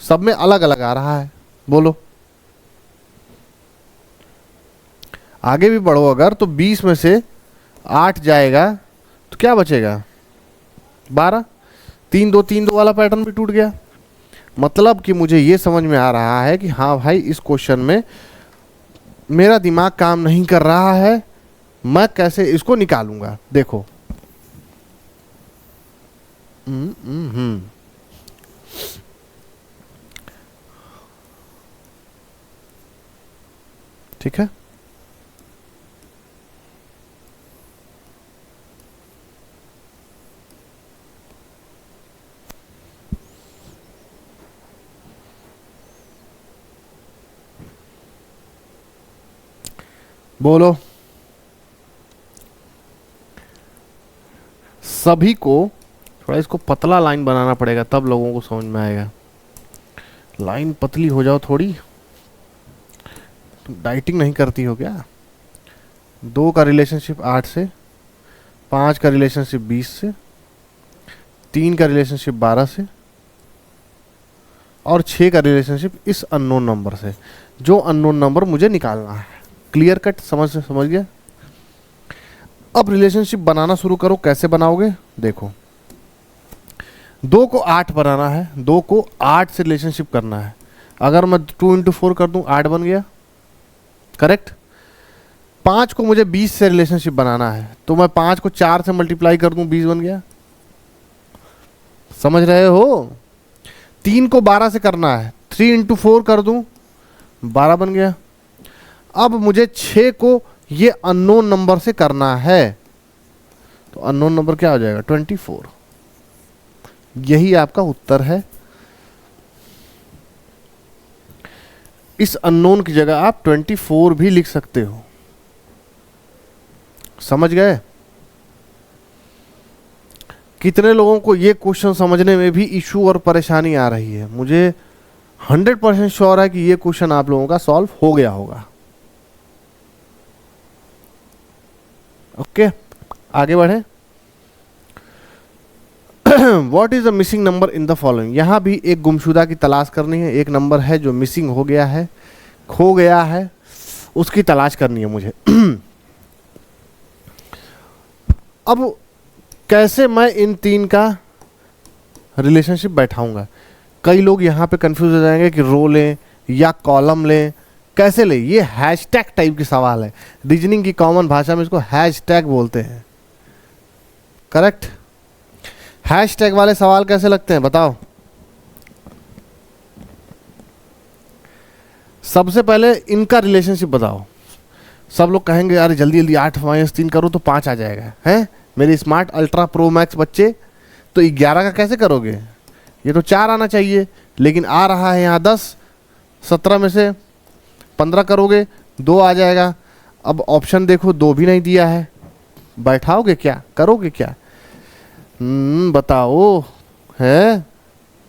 सब में अलग अलग आ रहा है। बोलो, आगे भी बढ़ो अगर, तो 20 में से 8 जाएगा तो क्या बचेगा? 12। 3 2 3 2 वाला पैटर्न भी टूट गया। मतलब कि मुझे ये समझ में आ रहा है कि हाँ भाई, इस क्वेश्चन में मेरा दिमाग काम नहीं कर रहा है, मैं कैसे इसको निकालूंगा। देखो, ठीक है, बोलो। सभी को थोड़ा इसको पतला लाइन बनाना पड़ेगा, तब लोगों को समझ में आएगा। लाइन पतली हो जाओ थोड़ी। तुम डाइटिंग नहीं करती हो क्या? 2 का रिलेशनशिप 8 से, 5 का रिलेशनशिप 20 से, 3 का रिलेशनशिप 12 से, और 6 का रिलेशनशिप इस अननोन नंबर से, जो अननोन नंबर मुझे निकालना है। क्लियर कट, समझ गया? अब रिलेशनशिप बनाना शुरू करो। कैसे बनाओगे? देखो, 2 को 8 बनाना है, 2 को 8 से रिलेशनशिप करना है। अगर मैं 2 × 4 कर दूं, 8 बन गया, करेक्ट। 5 को मुझे 20 से रिलेशनशिप बनाना है, तो मैं 5 को 4 से मल्टीप्लाई कर दूं, 20 बन गया। समझ रहे हो? 3 को 12 से करना है, 3 × 4 कर दूं, 12 बन गया। अब मुझे 6 को ये अननोन नंबर से करना है, तो अननोन नंबर क्या हो जाएगा? 24। यही आपका उत्तर है। इस अननोन की जगह आप 24 भी लिख सकते हो। समझ गए? कितने लोगों को ये क्वेश्चन समझने में भी इशू और परेशानी आ रही है? मुझे 100% श्योर है कि ये क्वेश्चन आप लोगों का सॉल्व हो गया होगा। ओके, आगे बढ़े। What is the missing number in the following? यहां भी एक गुमशुदा की तलाश करनी है। एक नंबर है जो मिसिंग हो गया है, खो गया है, उसकी तलाश करनी है मुझे। अब कैसे मैं इन 3 का रिलेशनशिप बैठाऊंगा? कई लोग यहां पे कंफ्यूज हो जाएंगे कि रो लें या कॉलम लें, कैसे ले? ये हैशटैग टाइप की सवाल है। रीजनिंग की कॉमन भाषा में इसको हैशटैग बोलते हैं, करेक्ट? हैशटैग वाले सवाल कैसे लगते हैं बताओ? सबसे पहले इनका रिलेशनशिप बताओ। सब लोग कहेंगे यार जल्दी जल्दी 8 - 3 करो तो 5 आ जाएगा, हैं? मेरे स्मार्ट अल्ट्रा प्रो मैक्स बच्चे, तो 11 का कैसे करोगे? ये तो 4 आना चाहिए, लेकिन आ रहा है यहाँ 10। 17 में से 15 करोगे, 2 आ जाएगा। अब ऑप्शन देखो, 2 भी नहीं दिया है। बैठाओगे क्या? करोगे क्या? बताओ, है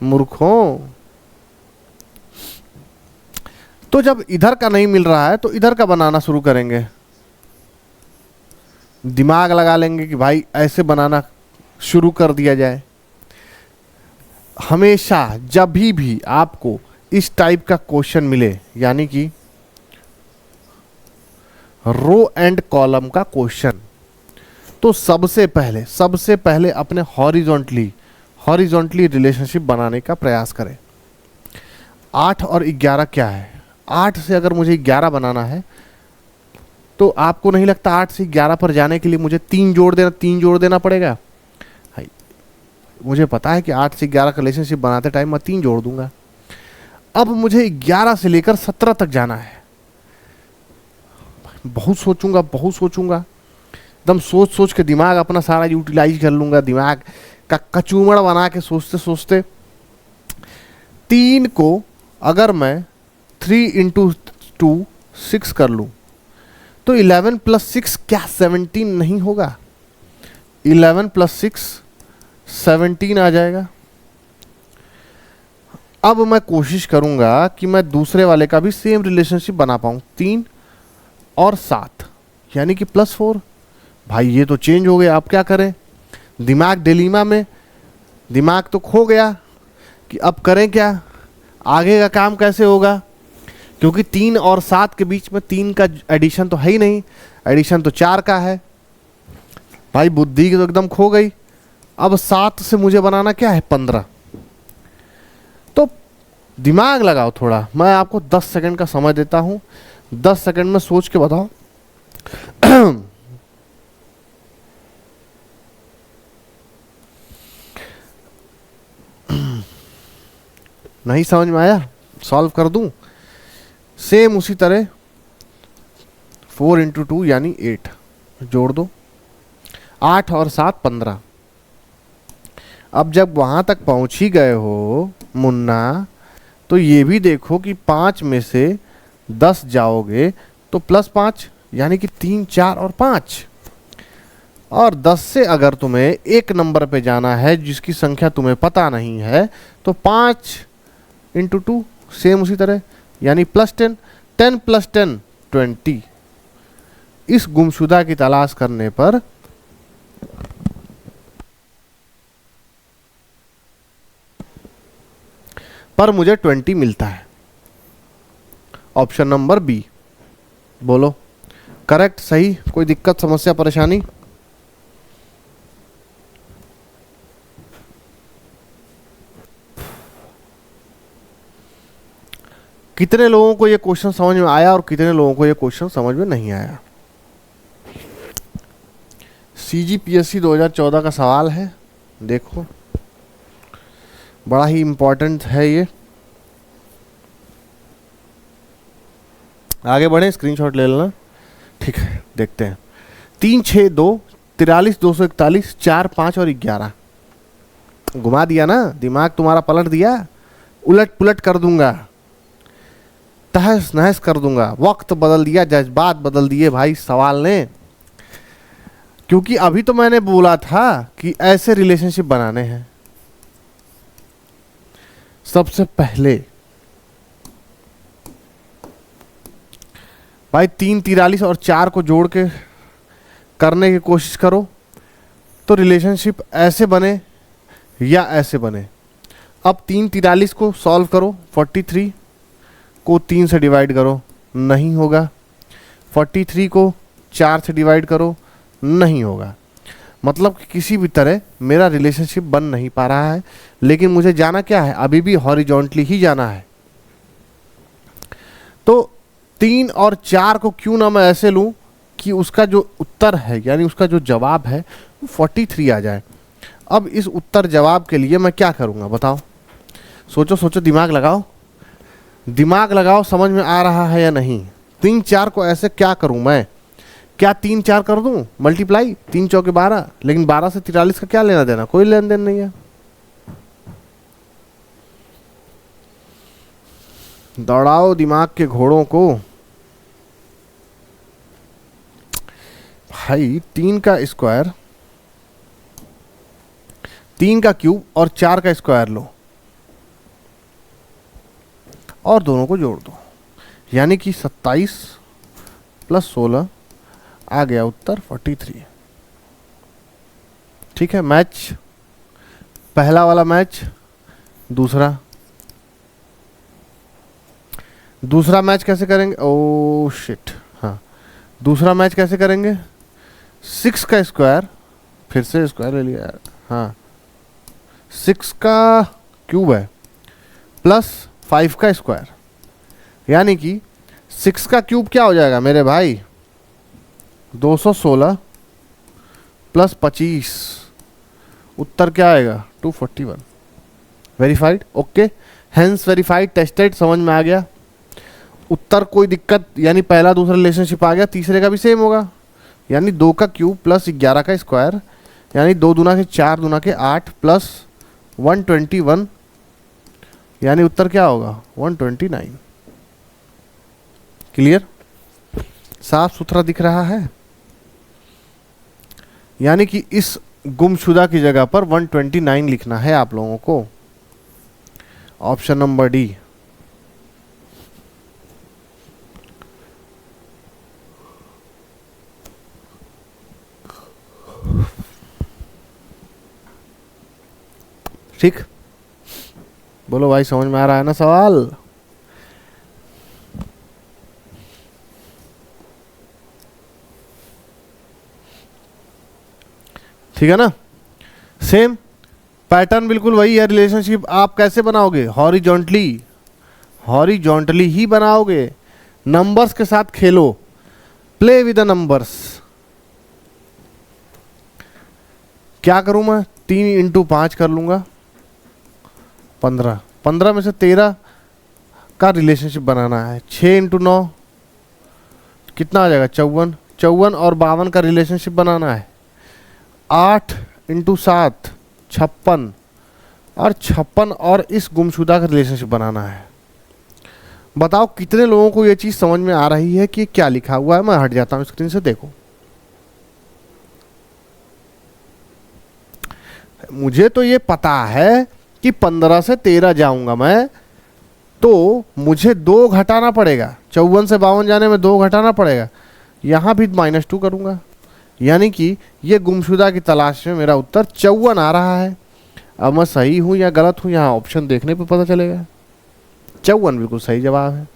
मूर्खों। तो जब इधर का नहीं मिल रहा है तो इधर का बनाना शुरू करेंगे। दिमाग लगा लेंगे कि भाई ऐसे बनाना शुरू कर दिया जाए। हमेशा जब भी आपको इस टाइप का क्वेश्चन मिले, यानी कि रो एंड कॉलम का क्वेश्चन, तो सबसे पहले अपने हॉरिजॉन्टली रिलेशनशिप बनाने का प्रयास करें। 8 और 11 क्या है? 8 से अगर मुझे 11 बनाना है तो आपको नहीं लगता 8 से 11 पर जाने के लिए मुझे 3 जोड़ देना पड़ेगा? हाई, मुझे पता है कि 8 से 11 का रिलेशनशिप बनाते टाइम मैं 3 जोड़ दूंगा। अब मुझे 11 से लेकर 17 तक जाना है। बहुत सोचूंगा, एकदम सोच के दिमाग अपना सारा यूटिलाइज कर लूंगा, दिमाग का कचूमड़ बना के सोचते 3 को अगर मैं 3 इंटू 2 6 कर लूं तो 11 प्लस 6 क्या 17 नहीं होगा? 11 प्लस 6 17 आ जाएगा। अब मैं कोशिश करूंगा कि मैं दूसरे वाले का भी सेम रिलेशनशिप बना पाऊं। 3 और 7 यानी कि +4। भाई ये तो चेंज हो गया, अब क्या करें? दिमाग डिलीमा में, दिमाग तो खो गया कि अब करें क्या, आगे का काम कैसे होगा, क्योंकि 3 और 7 के बीच में 3 का एडिशन तो है ही नहीं, एडिशन तो 4 का है। भाई बुद्धि तो एकदम खो गई। अब 7 से मुझे बनाना क्या है? 15। तो दिमाग लगाओ थोड़ा, मैं आपको 10 सेकंड का समय देता हूं, 10 सेकंड में सोच के बताओ। नहीं समझ में आया? सॉल्व कर दूं? सेम उसी तरह 4 इंटू 2 यानी 8 जोड़ दो। 8 और 7 15। अब जब वहां तक पहुंच ही गए हो मुन्ना, तो ये भी देखो कि 5 में से 10 जाओगे तो +5 यानी कि 3 4 और 5। और 10 से अगर तुम्हें एक नंबर पे जाना है जिसकी संख्या तुम्हें पता नहीं है तो 5 इंटू 2 सेम उसी तरह यानी +10। 10 + 10 20। इस गुमशुदा की तलाश करने पर मुझे 20 मिलता है। Option number B. बोलो करेक्ट, सही? कोई दिक्कत, समस्या, परेशानी? कितने लोगों को ये क्वेश्चन समझ में आया और कितने लोगों को ये क्वेश्चन समझ में नहीं आया? CGPSC 2014 का सवाल है, देखो बड़ा ही इंपॉर्टेंट है ये। आगे बढ़े, स्क्रीनशॉट ले लेना। ठीक है, देखते हैं। 3 6 2 43 241 4 5 और 11। घुमा दिया ना, दिमाग तुम्हारा पलट दिया, उलट पुलट कर दूंगा, तहस नहस कर दूंगा। वक्त बदल दिया, जज्बात बदल दिए भाई सवाल ने। क्योंकि अभी तो मैंने बोला था कि ऐसे रिलेशनशिप बनाने हैं। सबसे पहले भाई 3 43 और 4 को जोड़ के करने की कोशिश करो तो रिलेशनशिप ऐसे बने या ऐसे बने। अब 3 43 को सॉल्व करो, 43 को 3 से डिवाइड करो, नहीं होगा। 43 को 4 से डिवाइड करो, नहीं होगा। मतलब कि किसी भी तरह मेरा रिलेशनशिप बन नहीं पा रहा है। लेकिन मुझे जाना क्या है? अभी भी हॉरिजॉन्टली ही जाना है। तो 3 और 4 को क्यों ना मैं ऐसे लूं कि उसका जो उत्तर है यानी उसका जो जवाब है वो 43 आ जाए। अब इस उत्तर जवाब के लिए मैं क्या करूंगा बताओ? सोचो सोचो, दिमाग लगाओ, दिमाग लगाओ, समझ में आ रहा है या नहीं? 3 4 को ऐसे क्या करूं मैं? क्या 3 4 कर दूं मल्टीप्लाई? 3 चौके 12, लेकिन 12 से 43 का क्या लेना देना? कोई लेन देन नहीं है। दौड़ाओ दिमाग के घोड़ों को भाई। 3 का स्क्वायर, 3 का क्यूब और 4 का स्क्वायर लो और दोनों को जोड़ दो, यानी कि 27 + 16 आ गया उत्तर 43। ठीक है, मैच, पहला वाला मैच। दूसरा मैच कैसे करेंगे? ओ शिट, हाँ, दूसरा मैच कैसे करेंगे? 6 का स्क्वायर फिर से स्क्वायर ले लिया यार। हाँ 6 का क्यूब है प्लस 5 का स्क्वायर, यानी कि 6 का क्यूब क्या हो जाएगा मेरे भाई 216 प्लस 25, उत्तर क्या आएगा 241। Verified, okay, hence verified tested, समझ में आ गया। उत्तर कोई दिक्कत, यानी पहला दूसरा रिलेशनशिप आ गया, तीसरे का भी सेम होगा, यानी 2 का क्यूब प्लस 11 का स्क्वायर, यानी 2 दूना के 4 दूना के 8 प्लस 121, यानी उत्तर क्या होगा 129। क्लियर, साफ सुथरा दिख रहा है। यानी कि इस गुमशुदा की जगह पर 129 लिखना है आप लोगों को। Option number D. ठीक, बोलो भाई समझ में आ रहा है ना सवाल? ठीक है ना। सेम पैटर्न बिल्कुल वही है। रिलेशनशिप आप कैसे बनाओगे? हॉरिजॉन्टली, हॉरिजॉन्टली ही बनाओगे। नंबर्स के साथ खेलो, प्ले विद द नंबर्स। क्या करूं मैं? 3 इंटू 5 कर लूंगा 15, 15 में से 13 का रिलेशनशिप बनाना है। 6 इंटू 9 कितना आ जाएगा 54, 54 और 52 का रिलेशनशिप बनाना है। 8 इंटू 7 56, और 56 और इस गुमशुदा का रिलेशनशिप बनाना है। बताओ कितने लोगों को ये चीज़ समझ में आ रही है कि क्या लिखा हुआ है? मैं हट जाता हूँ स्क्रीन से, देखो। मुझे तो ये पता है कि 15 से 13 जाऊंगा मैं, तो मुझे 2 घटाना पड़ेगा। 54 से 52 जाने में 2 घटाना पड़ेगा। यहाँ भी -2 करूँगा, यानी कि ये गुमशुदा की तलाश में मेरा उत्तर 54 आ रहा है। अब मैं सही हूँ या गलत हूँ, यहाँ ऑप्शन देखने पे पता चलेगा। 54 बिल्कुल सही जवाब है।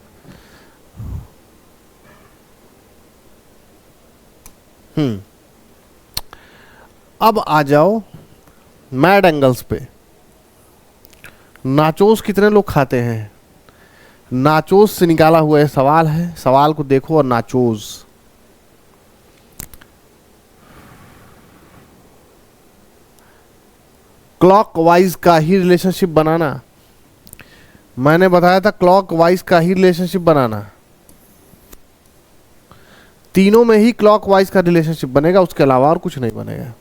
अब आ जाओ मैड एंगल्स पे। नाचोस कितने लोग खाते हैं? नाचोस से निकाला हुआ ये सवाल है। सवाल को देखो और नाचोस। क्लॉकवाइज का ही रिलेशनशिप बनाना। मैंने बताया था क्लॉकवाइज का ही रिलेशनशिप बनाना। तीनों में ही क्लॉकवाइज का रिलेशनशिप बनेगा, उसके अलावा और कुछ नहीं बनेगा।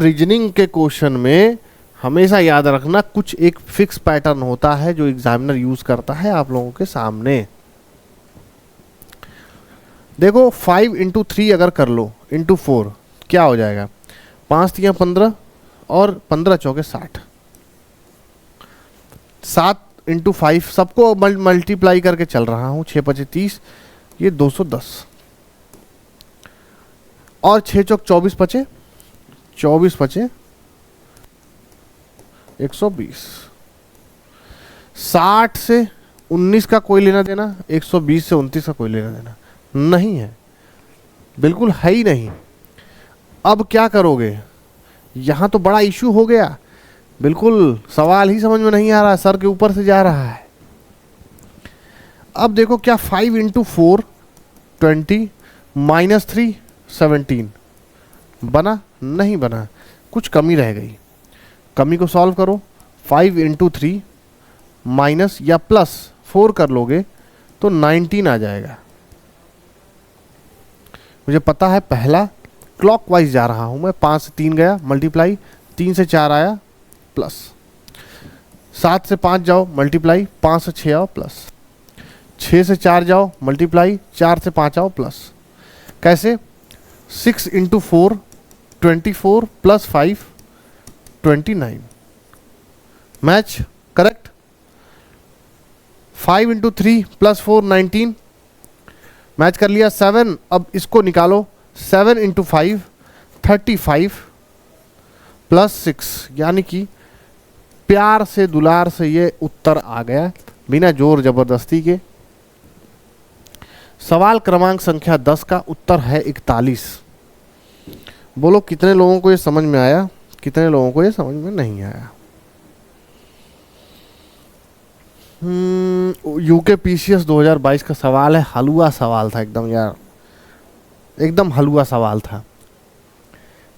रीजनिंग के क्वेश्चन में हमेशा याद रखना, कुछ एक फिक्स पैटर्न होता है जो एग्जामिनर यूज करता है आप लोगों के सामने। देखो 5 इंटू 3 अगर कर लो इंटू 4 क्या हो जाएगा? 5 3 15 और 15 चौके 60। 7 इंटू 5 सबको मल्टीप्लाई करके चल रहा हूँ। 6 5 30, ये 210 और 6 चौक 24 पचे 24 पचे 120। 60 से 19 का कोई लेना देना, 120 से 29 का कोई लेना देना नहीं है, बिल्कुल है ही नहीं। अब क्या करोगे? यहां तो बड़ा इशू हो गया, बिल्कुल सवाल ही समझ में नहीं आ रहा, सर के ऊपर से जा रहा है। अब देखो क्या 5 इंटू 4 20 -3 17 बना? नहीं बना, कुछ कमी रह गई। कमी को सॉल्व करो। 5 इंटू 3 माइनस या प्लस 4 कर लोगे तो 19 आ जाएगा। मुझे पता है पहला क्लॉकवाइज जा रहा हूं मैं। 5 से 3 गया मल्टीप्लाई, 3 से 4 आया प्लस, 7 से 5 जाओ मल्टीप्लाई, 5 से 6 आओ प्लस, 6 से 4 जाओ मल्टीप्लाई, 4 से 5 आओ प्लस। कैसे? 6 into 4 24 plus 5 29। Match correct. 5 into 3 plus 4 19, match कर लिया। 7, अब इसको निकालो। 7 इंटू 5 35 प्लस 6, यानी कि प्यार से दुलार से ये उत्तर आ गया बिना जोर जबरदस्ती के। सवाल क्रमांक संख्या 10 का उत्तर है 41। बोलो कितने लोगों को ये समझ में आया, कितने लोगों को ये समझ में नहीं आया। यूके पीसीएस 2022 का सवाल है, हलवा सवाल था एकदम यार, एकदम हलवा सवाल था,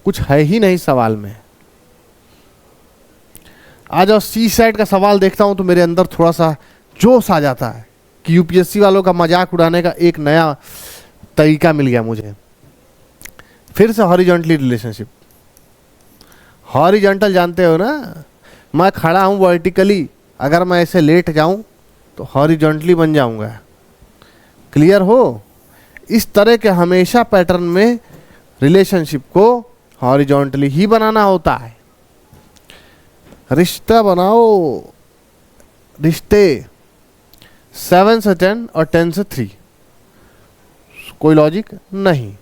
कुछ है ही नहीं सवाल में। आज और सी सेट का सवाल देखता हूं तो मेरे अंदर थोड़ा सा जोश आ जाता है कि यूपीएससी वालों का मजाक उड़ाने का एक नया तरीका मिल गया मुझे। फिर से हॉरिजॉन्टली रिलेशनशिप, हॉरिजॉन्टल जानते हो ना, मैं खड़ा हूं वर्टिकली, अगर मैं ऐसे लेट जाऊं तो हॉरिजॉन्टली बन जाऊंगा। क्लियर हो? इस तरह के हमेशा पैटर्न में रिलेशनशिप को हॉरिजॉन्टली ही बनाना होता है। रिश्ता बनाओ, रिश्ते 7 से 10 और 10 से 3, कोई लॉजिक नहीं।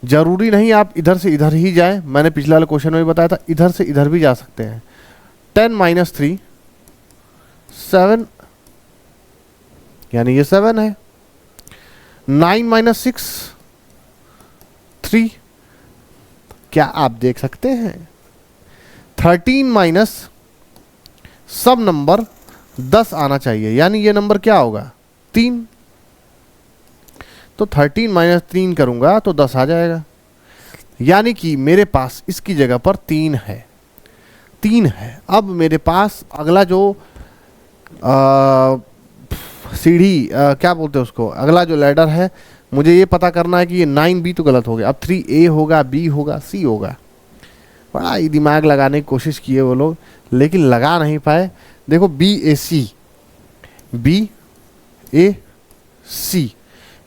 जरूरी नहीं आप इधर से इधर ही जाए, मैंने पिछले वाले क्वेश्चन में भी बताया था इधर से इधर भी जा सकते हैं। 10 - 3 7, यानी ये 7 है। 9 - 6 3, क्या आप देख सकते हैं? 13 माइनस सब नंबर 10 आना चाहिए, यानी ये नंबर क्या होगा? 3। तो 13 - 3 करूंगा तो 10 आ जाएगा, यानी कि मेरे पास इसकी जगह पर 3 है, 3 है। अब मेरे पास अगला जो सीढ़ी क्या बोलते हैं उसको, अगला जो लैडर है, मुझे ये पता करना है कि ये 9B तो गलत हो गया, अब 3A होगा, B होगा, C होगा। बड़ा ही दिमाग लगाने की कोशिश किए वो लोग, लेकिन लगा नहीं पाए। देखो BAC, BAC,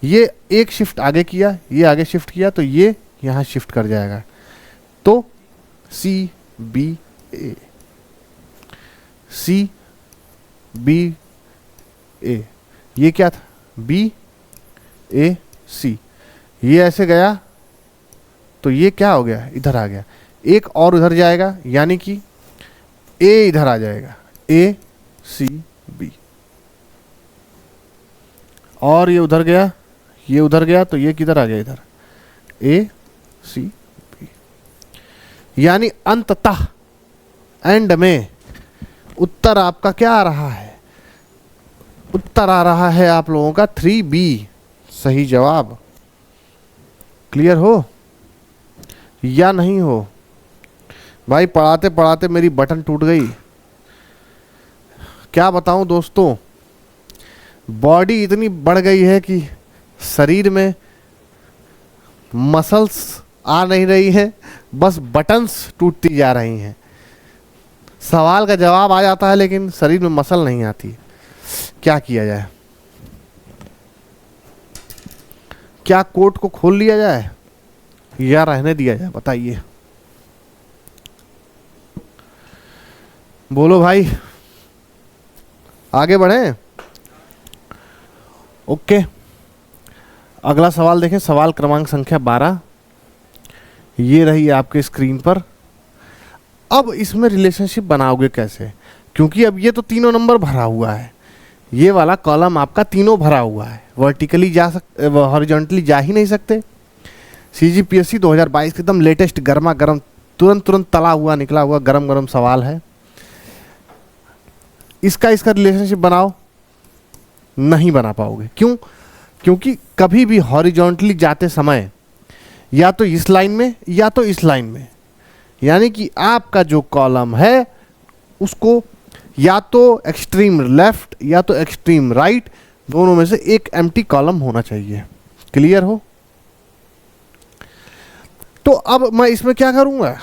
ये एक शिफ्ट आगे किया, ये आगे शिफ्ट किया, तो ये यहाँ शिफ्ट कर जाएगा, तो CBA, CBA, ये क्या था? BAC, ये ऐसे गया तो ये क्या हो गया? इधर आ गया, एक और उधर जाएगा, यानी कि A इधर आ जाएगा, ACB, और ये उधर गया, ये उधर गया, तो ये किधर आ गया? इधर ACB। यानी अंततः एंड में उत्तर आपका क्या आ रहा है? उत्तर आ रहा है आप लोगों का 3B, सही जवाब। क्लियर हो या नहीं हो? भाई पढ़ाते पढ़ाते मेरी बटन टूट गई, क्या बताऊं दोस्तों। बॉडी इतनी बढ़ गई है कि शरीर में मसल्स आ नहीं रही हैं, बस बटन्स टूटती जा रही हैं। सवाल का जवाब आ जाता है लेकिन शरीर में मसल नहीं आती, क्या किया जाए? क्या कोट को खोल लिया जाए या रहने दिया जाए? बताइए, बोलो भाई, आगे बढ़े। ओके, अगला सवाल देखें, सवाल क्रमांक संख्या 12, ये रही आपके स्क्रीन पर। अब इसमें रिलेशनशिप बनाओगे कैसे? क्योंकि अब ये तो तीनों नंबर भरा हुआ है, ये वाला कॉलम आपका तीनों भरा हुआ है, वर्टिकली जा सकते, हॉरिजॉन्टली जा ही नहीं सकते। CGPSC 2022 एकदम लेटेस्ट गर्मा गर्म, तुरंत तला हुआ निकला हुआ गरम गरम सवाल है। इसका रिलेशनशिप बनाओ, नहीं बना पाओगे। क्यों? क्योंकि कभी भी हॉरिजॉन्टली जाते समय या तो इस लाइन में या तो इस लाइन में, यानी कि आपका जो कॉलम है उसको या तो एक्सट्रीम लेफ्ट या तो एक्सट्रीम राइट, दोनों में से एक एम्प्टी कॉलम होना चाहिए। क्लियर हो? तो अब मैं इसमें क्या करूंगा?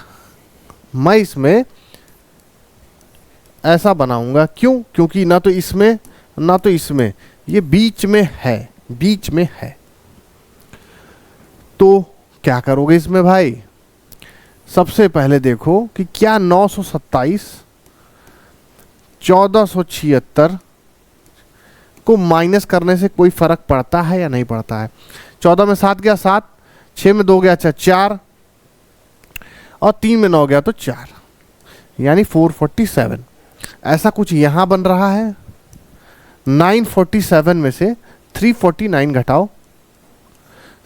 मैं इसमें ऐसा बनाऊंगा। क्यों? क्योंकि ना तो इसमें ना तो इसमें, ये बीच में है, बीच में है। तो क्या करोगे इसमें भाई? सबसे पहले देखो कि क्या 927 1476 को माइनस करने से कोई फर्क पड़ता है या नहीं पड़ता है? 14 में 7 गया 7, 6 में 2 गया 4, और 3 में 9 गया तो 4, यानी 447। ऐसा कुछ यहां बन रहा है। 947 में से 349 घटाओ,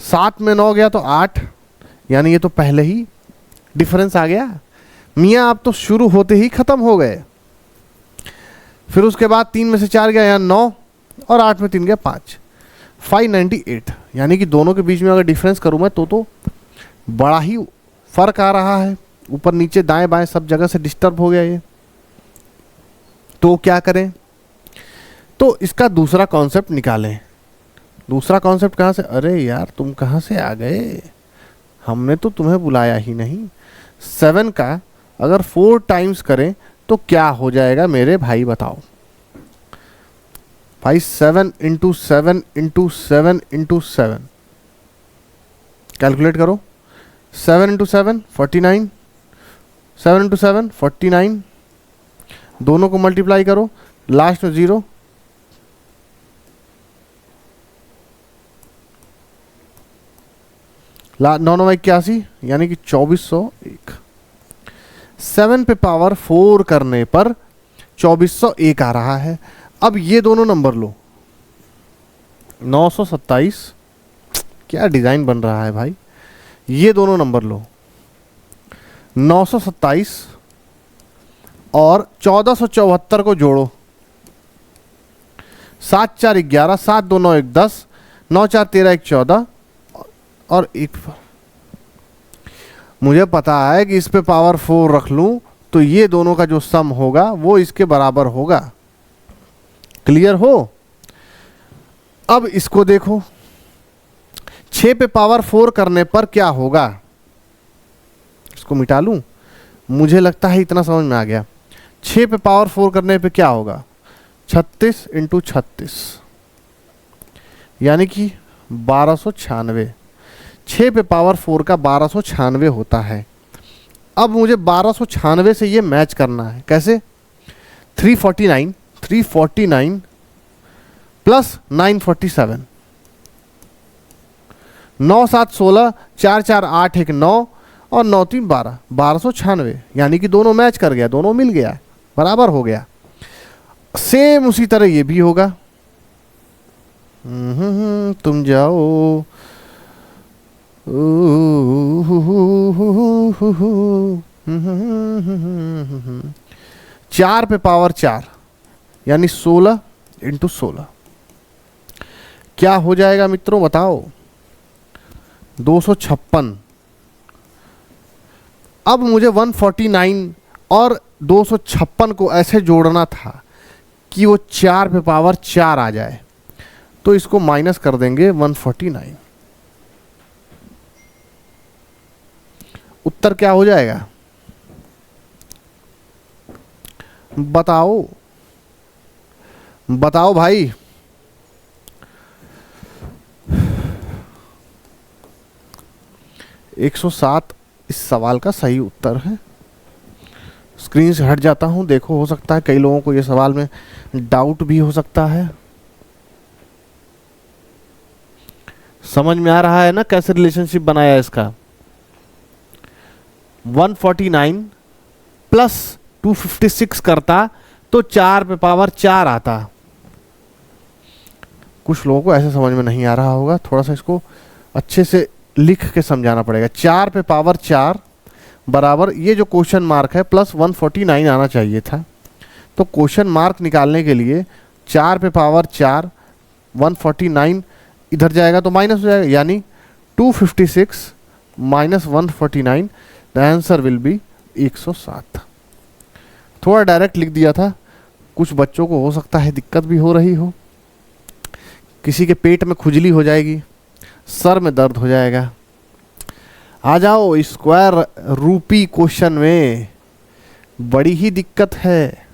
7 में 9 गया तो 8, यानी ये तो पहले ही डिफरेंस आ गया मियाँ, आप तो शुरू होते ही खत्म हो गए। फिर उसके बाद 3 में से 4 गया यहाँ 9 और 8 में 3 गया 5, 598। यानी कि दोनों के बीच में अगर डिफरेंस करूँ मैं तो बड़ा ही फर्क आ रहा है, ऊपर नीचे दाएं बाएं सब जगह से डिस्टर्ब हो गया ये। तो क्या करें? तो इसका दूसरा कॉन्सेप्ट निकालें। दूसरा कॉन्सेप्ट कहाँ से? अरे यार तुम कहाँ से आ गए, हमने तो तुम्हें बुलाया ही नहीं। 7 का अगर 4 टाइम्स करें तो क्या हो जाएगा मेरे भाई बताओ? भाई 7 इंटू 7 इंटू 7 इंटू 7, कैलकुलेट करो। 7 इंटू 7 49, 7 इंटू 7 49, दोनों को मल्टीप्लाई करो, लास्ट में 0, नौ 9 81, यानी कि 2401। 7 पे पावर 4 करने पर 2401 आ रहा है। अब ये दोनों नंबर लो, 927, क्या डिजाइन बन रहा है भाई। ये दोनों नंबर लो, 927 और 1474 को जोड़ो, 7 4 11, 7 2 9 1 10, 9 4 13 1 14 और 1। मुझे पता है कि इस पे पावर 4 रख लूं तो ये दोनों का जो सम होगा वो इसके बराबर होगा। क्लियर हो? अब इसको देखो, 6 पे पावर 4 करने पर क्या होगा? इसको मिटा लूं, मुझे लगता है इतना समझ में आ गया। 6 पे पावर 4 करने पे क्या होगा? 36 इंटू 36, यानी कि 1296। 6 पे पावर 4 का 1296 होता है। अब मुझे 1296 से ये मैच करना है। कैसे? 349 प्लस 947, 9 7 16, 4 4 8 1 9 और 9 3 12, 1296। यानी कि दोनों मैच कर गया, दोनों मिल गया, बराबर हो गया। सेम उसी तरह ये भी होगा। तुम जाओ 4 पे पावर 4 यानी 16 इंटू 16, क्या हो जाएगा मित्रों बताओ? 256। अब मुझे 149 और 256 को ऐसे जोड़ना था कि वो 4 पे पावर 4 आ जाए, तो इसको माइनस कर देंगे 149। उत्तर क्या हो जाएगा बताओ? बताओ भाई। एक 107 इस सवाल का सही उत्तर है। स्क्रीन से हट जाता हूं, देखो हो सकता है कई लोगों को ये सवाल में डाउट भी हो सकता है। समझ में आ रहा है ना कैसे रिलेशनशिप बनाया इसका? 149 प्लस 256 करता तो 4 पे पावर 4 आता। कुछ लोगों को ऐसे समझ में नहीं आ रहा होगा, थोड़ा सा इसको अच्छे से लिख के समझाना पड़ेगा। 4 पे पावर 4 बराबर ये जो क्वेश्चन मार्क है प्लस 149 आना चाहिए था। तो क्वेश्चन मार्क निकालने के लिए 4 पे पावर 4 149 इधर जाएगा तो माइनस हो जाएगा, यानी 256 minus 149, the answer will be 107। थोड़ा डायरेक्ट लिख दिया था, कुछ बच्चों को हो सकता है दिक्कत भी हो रही हो, किसी के पेट में खुजली हो जाएगी, सर में दर्द हो जाएगा। आ जाओ स्क्वायर रूपी क्वेश्चन में, बड़ी ही दिक्कत है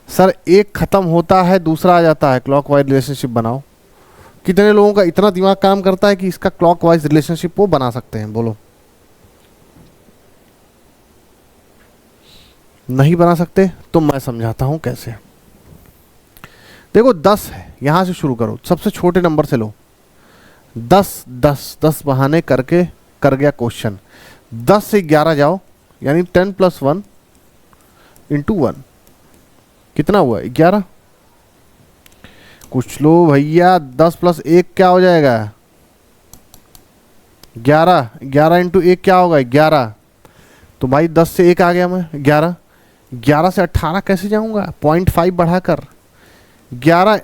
सर। एक खत्म होता है दूसरा आ जाता है, क्लॉकवाइज रिलेशनशिप बनाओ। कितने लोगों का इतना दिमाग काम करता है कि इसका क्लॉकवाइज रिलेशनशिप वो बना सकते हैं? बोलो। नहीं बना सकते तो मैं समझाता हूं कैसे। देखो 10 है, यहां से शुरू करो, सबसे छोटे नंबर से लो। 10 10 10 बहाने करके कर गया क्वेश्चन। 10 से 11 जाओ, यानी 10 प्लस 1 इंटू 1 कितना हुआ? 11। कुछ लो भैया, 10 प्लस 1 क्या हो जाएगा? 11, 11 इंटू 1 क्या होगा 11। तो भाई 10 से 1 आ गया, मैं 11, 11 से 18 कैसे जाऊंगा, 0.5 बढ़ाकर 11,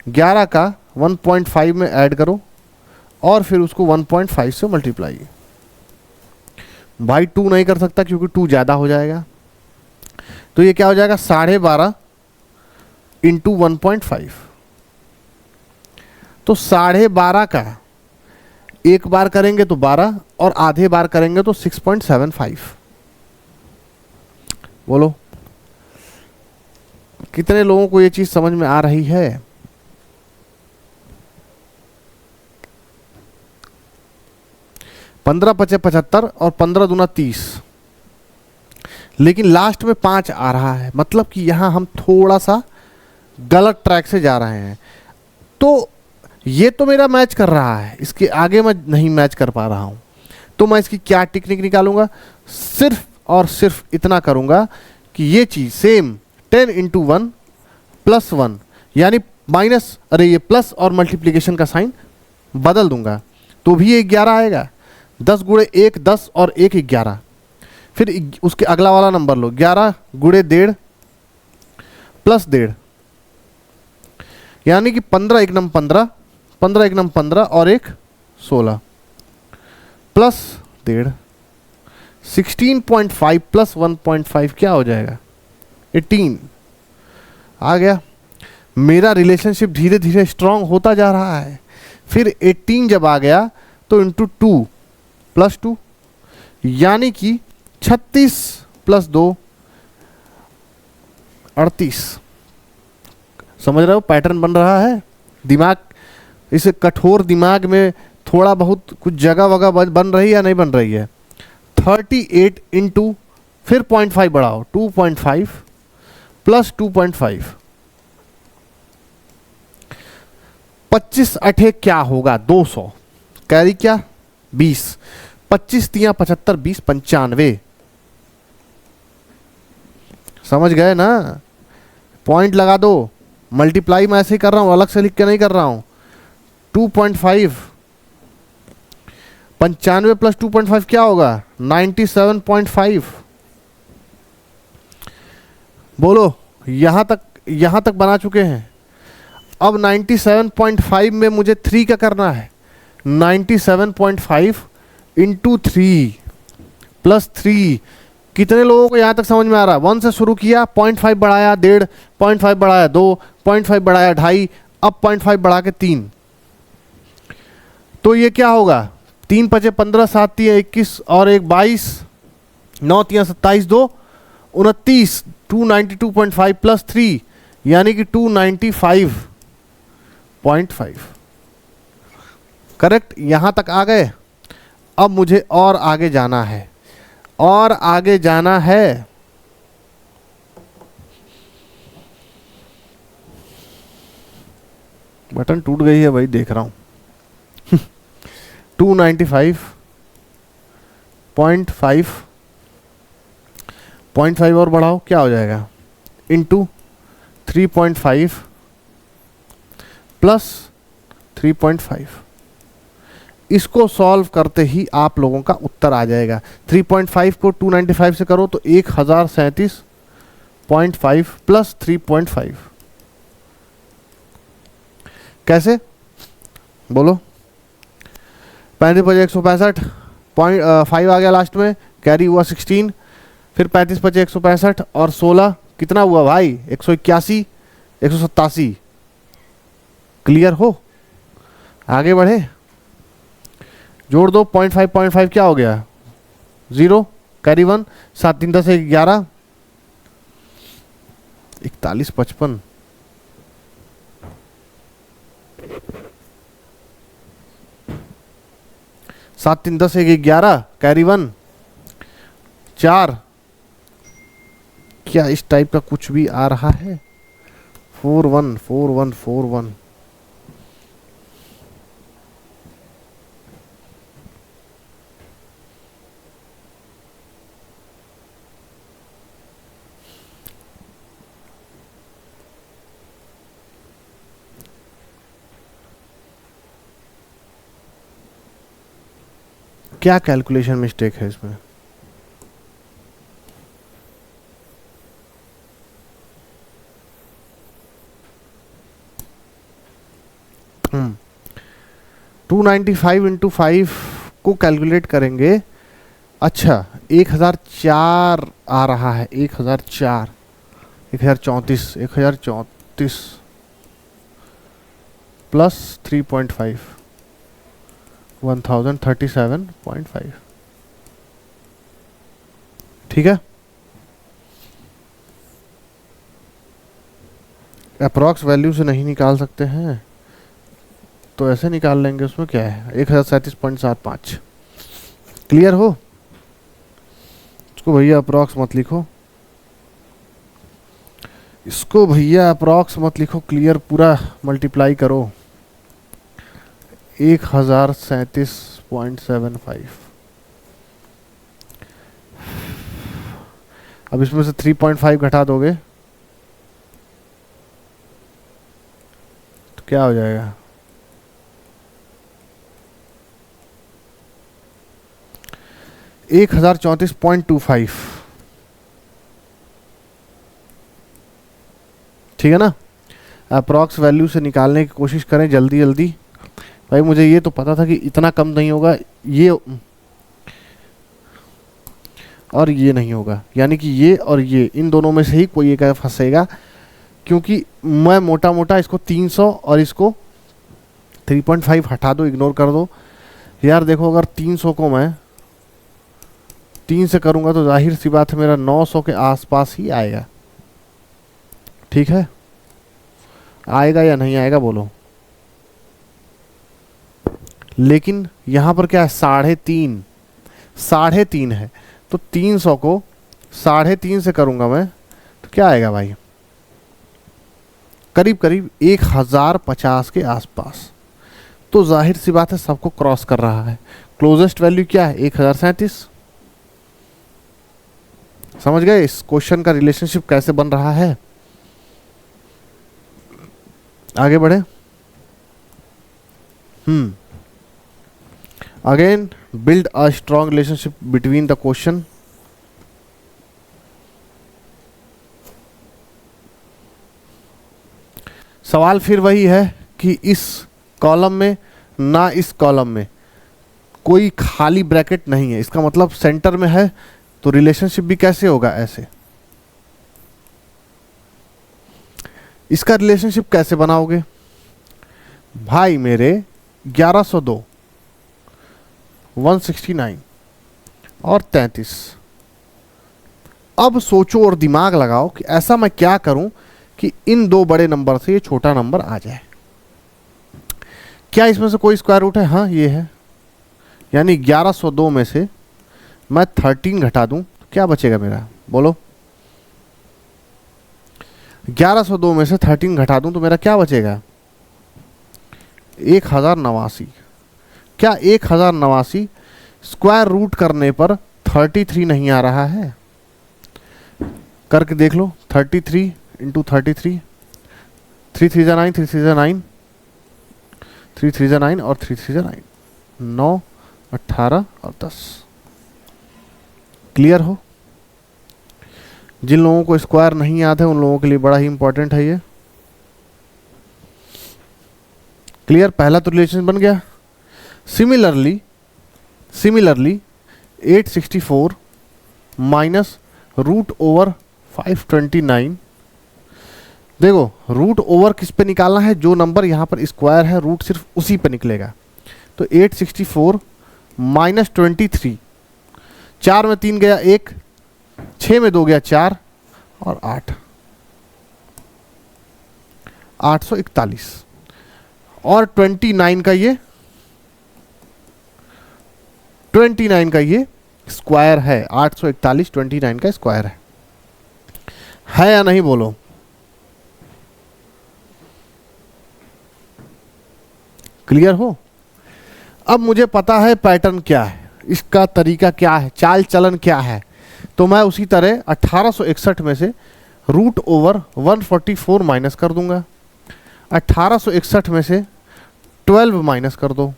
11 का 1.5 में ऐड करो और फिर उसको 1.5 से मल्टीप्लाई। भाई 2 नहीं कर सकता क्योंकि 2 ज़्यादा हो जाएगा, तो ये क्या हो जाएगा 12.5 इंटू 1.5। तो 12.5 का एक बार करेंगे तो 12 और आधे बार करेंगे तो 6.75। बोलो कितने लोगों को ये चीज समझ में आ रही है? पंद्रह पचे 75 और 15 दूना 30, लेकिन लास्ट में 5 आ रहा है, मतलब कि यहां हम थोड़ा सा गलत ट्रैक से जा रहे हैं। तो ये तो मेरा मैच कर रहा है, इसके आगे मैं नहीं मैच कर पा रहा हूं, तो मैं इसकी क्या टेक्निक निकालूंगा, सिर्फ और सिर्फ इतना करूंगा कि ये चीज सेम 10 इंटू 1 प्लस 1, यानी माइनस, अरे ये प्लस और मल्टीप्लीकेशन का साइन बदल दूंगा तो भी ये 11 आएगा। 10 गुणे 1 10 और 1 11, फिर उसके अगला वाला नंबर लो 11 गुणे 1.5 प्लस 1.5, यानी कि 15 एक नम 15, 15 एक नम 15 और 1 16 प्लस 1.5, 16.5 प्लस 1.5 क्या हो जाएगा 18 आ गया। मेरा रिलेशनशिप धीरे धीरे स्ट्रांग होता जा रहा है। फिर 18 जब आ गया तो इंटू 2 प्लस 2, यानी कि 36 प्लस 2 38। समझ रहे हो पैटर्न बन रहा है? दिमाग, इस कठोर दिमाग में थोड़ा बहुत कुछ जगह वगह बन रही है या नहीं बन रही है? 38 इंटू फिर 0.5 बढ़ाओ 2.5 प्लस 2.5, 25 अठे क्या होगा 200, कैरी क्या 20, 25 तिया 75 20 95। समझ गए ना? पॉइंट लगा दो, मल्टीप्लाई मैं ऐसे ही कर रहा हूं, अलग से लिख के नहीं कर रहा हूं। 2.5 95 प्लस 2.5 क्या होगा 97.5। बोलो यहां तक बना चुके हैं। अब 97.5 में मुझे 3 का करना है, 97.5 इंटू 3 प्लस 3। कितने लोगों को यहां तक समझ में आ रहा है? 1 से शुरू किया, 0.5 बढ़ाया 1.5, 0.5 बढ़ाया 2, 0.5 बढ़ाया 2.5, अब 0.5 बढ़ा के 3। तो ये क्या होगा 3 पचे 15 7 तिया 21 और 1 22, 9 तिया 27 2 29, 292.5 प्लस 3 यानी कि 295.5। करेक्ट, यहां तक आ गए। अब मुझे और आगे जाना है, और आगे जाना है। बटन टूट गई है भाई, देख रहा हूं। 295.5, 0.5 और बढ़ाओ क्या हो जाएगा इंटू 3.5 प्लस 3.5। इसको सॉल्व करते ही आप लोगों का उत्तर आ जाएगा। 3.5 को 295 से करो तो 1037.5 प्लस 3.5 कैसे बोलो? 35 पचे 165 5 आ गया लास्ट में, कैरी हुआ 16, फिर 35 पचे 165 और 16 कितना हुआ भाई 181 187। क्लियर हो? आगे बढ़े, जोड़ दो 0.5 0.5 क्या हो गया 0, कैरी 1, 7 3 10 11, 41 55, 7 3 10 11, कैरी 1 4। क्या इस टाइप का कुछ भी आ रहा है? 4 1 4 1 4 1। क्या कैलकुलेशन मिस्टेक है इसमें? हम्म 295 इंटू 5 को कैलकुलेट करेंगे। अच्छा 1004 आ रहा है, 1004, 1034, 1034 प्लस 3.5, 1037.5। ठीक है, अप्रॉक्स वैल्यू से नहीं निकाल सकते हैं तो ऐसे निकाल लेंगे। उसमें क्या है, 1037.75। क्लियर हो? इसको भैया अप्रॉक्स मत लिखो, इसको भैया अप्रॉक्स मत लिखो, क्लियर पूरा मल्टीप्लाई करो। 1037.75। अब इसमें से 3.5 घटा दोगे तो क्या हो जाएगा? 1034.25। ठीक है ना? अप्रॉक्स वैल्यू से निकालने की कोशिश करें जल्दी जल्दी। भाई मुझे ये तो पता था कि इतना कम नहीं होगा, ये और ये नहीं होगा, यानी कि ये और ये इन दोनों में से ही कोई एक फंसेगा, क्योंकि मैं मोटा मोटा इसको 300 और इसको 3.5 हटा दो, इग्नोर कर दो। यार देखो, अगर 300 को मैं 3 से करूंगा तो जाहिर सी बात है मेरा 900 के आसपास ही आएगा। ठीक है, आएगा या नहीं आएगा बोलो? लेकिन यहां पर क्या है, 3.5, 3.5 है, तो 300 को 3.5 से करूंगा मैं तो क्या आएगा भाई? करीब करीब 1050 के आसपास। तो जाहिर सी बात है सबको क्रॉस कर रहा है। क्लोजेस्ट वैल्यू क्या है? 1037। समझ गए इस क्वेश्चन का रिलेशनशिप कैसे बन रहा है? आगे बढ़े। Again build a strong relationship between the question. सवाल फिर वही है कि इस कॉलम में ना इस कॉलम में कोई खाली ब्रैकेट नहीं है, इसका मतलब सेंटर में है, तो रिलेशनशिप भी कैसे होगा? ऐसे। इसका रिलेशनशिप कैसे बनाओगे भाई मेरे? 1102, 169 और 33। अब सोचो और दिमाग लगाओ कि ऐसा मैं क्या करूं कि इन दो बड़े नंबर से ये छोटा नंबर आ जाए। क्या इसमें से कोई स्क्वायर रूट है? हाँ ये है, यानी 1102 में से मैं 13 घटा दूं तो क्या बचेगा मेरा? बोलो। 1102 में से 13 घटा दूं तो मेरा क्या बचेगा? 1089। क्या 1089 स्क्वायर रूट करने पर 33 नहीं आ रहा है? करके देख लो। 33 इंटू 33, 3 3 9, 3 3 9, 3 3 9 और 3 3 9, 9, 18 और 10। क्लियर हो? जिन लोगों को स्क्वायर नहीं याद है उन लोगों के लिए बड़ा ही इंपॉर्टेंट है ये। क्लियर? पहला तो रिलेशन बन गया। Similarly 864 minus root over 529। देखो, रूट ओवर किस पे निकालना है? जो नंबर यहाँ पर स्क्वायर है रूट सिर्फ उसी पे निकलेगा। तो 864 माइनस 23, 4 में 3 गया 1, 6 में 2 गया 4 और 8, 841। और 29 का ये स्क्वायर है। 841 29 का स्क्वायर है या नहीं बोलो? क्लियर हो? अब मुझे पता है पैटर्न क्या है, इसका तरीका क्या है, चाल चलन क्या है। तो मैं उसी तरह 1861 में से रूट ओवर 144 माइनस कर दूंगा। 1861 में से 12 माइनस कर दो।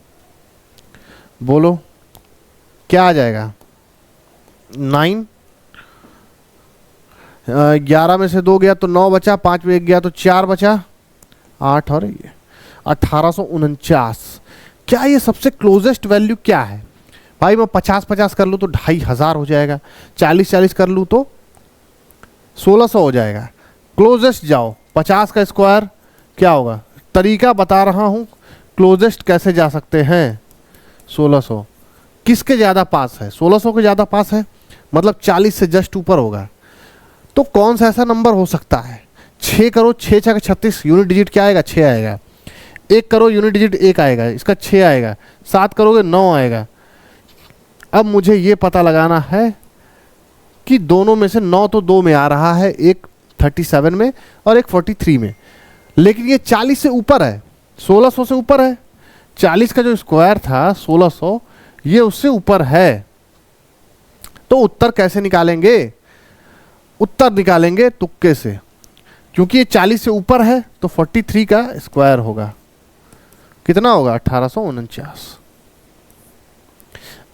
बोलो क्या आ जाएगा 9, 11 में से 2 गया तो 9 बचा, 5 में 1 गया तो 4 बचा, 8 और ये 1849। क्या ये सबसे क्लोजेस्ट वैल्यू क्या है भाई? मैं 50-50 कर लूँ तो 2500 हो जाएगा, 40-40 कर लूँ तो 1600 हो जाएगा। क्लोजेस्ट जाओ, 50 का स्क्वायर क्या होगा? तरीका बता रहा हूँ क्लोजेस्ट कैसे जा सकते हैं। 1600 किसके ज़्यादा पास है? 1600 के ज़्यादा पास है, मतलब 40 से जस्ट ऊपर होगा। तो कौन सा ऐसा नंबर हो सकता है? 6 करो, 6 6 36, यूनिट डिजिट क्या आएगा? 6 आएगा। 1 करो, यूनिट डिजिट 1 आएगा, इसका 6 आएगा। 7 करोगे 9 आएगा। अब मुझे ये पता लगाना है कि दोनों में से 9 तो 2 में आ रहा है, एक 37 में और एक 43 में, लेकिन ये 40 से ऊपर है, 1600 से ऊपर है। 40 का जो स्क्वायर था 1600, ये उससे ऊपर है। तो उत्तर कैसे निकालेंगे? उत्तर निकालेंगे तुक्के से, क्योंकि ये 40 से ऊपर है तो 43 का स्क्वायर होगा, कितना होगा? 1849।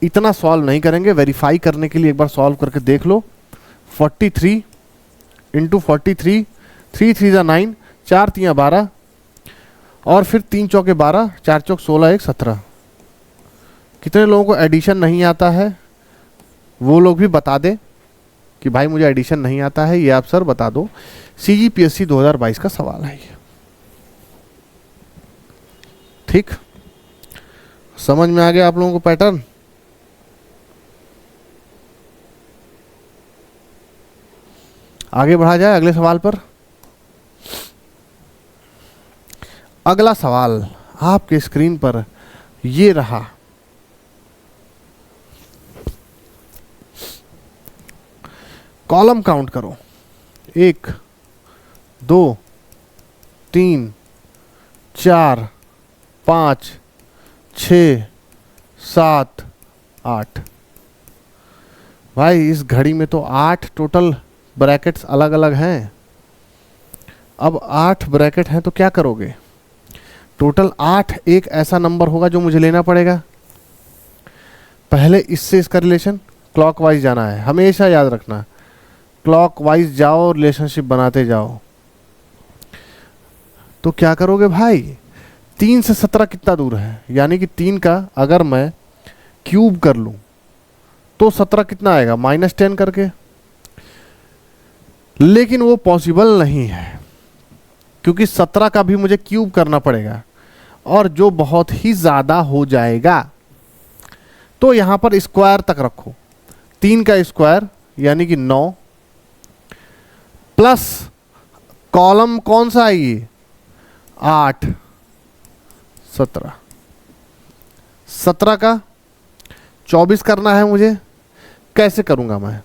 इतना सॉल्व नहीं करेंगे, वेरीफाई करने के लिए एक बार सॉल्व करके देख लो। 43 इंटू 43, 3 3 9, 4 3 12 और फिर 3 चौके 12, 4 चौक 16, 1 17। कितने लोगों को एडिशन नहीं आता है वो लोग भी बता दे कि भाई मुझे एडिशन नहीं आता है, ये आप सर बता दो। CGPSC 2022 का सवाल है ये। ठीक, समझ में आ गया आप लोगों को पैटर्न? आगे बढ़ा जाए अगले सवाल पर। अगला सवाल आपके स्क्रीन पर ये रहा। कॉलम काउंट करो, 1 2 3 4 5 6 7 8। भाई इस घड़ी में तो 8 टोटल ब्रैकेट्स अलग अलग हैं। अब 8 ब्रैकेट हैं तो क्या करोगे? टोटल 8 एक ऐसा नंबर होगा जो मुझे लेना पड़ेगा। पहले इससे इसका रिलेशन क्लॉकवाइज जाना है, हमेशा याद रखना, क्लॉकवाइज जाओ, रिलेशनशिप बनाते जाओ। तो क्या करोगे भाई? 3 से 17 कितना दूर है? यानी कि 3 का अगर मैं क्यूब कर लूं तो 17 कितना आएगा? -10 करके। लेकिन वो पॉसिबल नहीं है, क्योंकि 17 का भी मुझे क्यूब करना पड़ेगा और जो बहुत ही ज़्यादा हो जाएगा। तो यहाँ पर स्क्वायर तक रखो, 3 का स्क्वायर यानी कि 9 प्लस कॉलम कौन सा है ये? 8 17। 17 का 24 करना है मुझे। कैसे करूँगा मैं?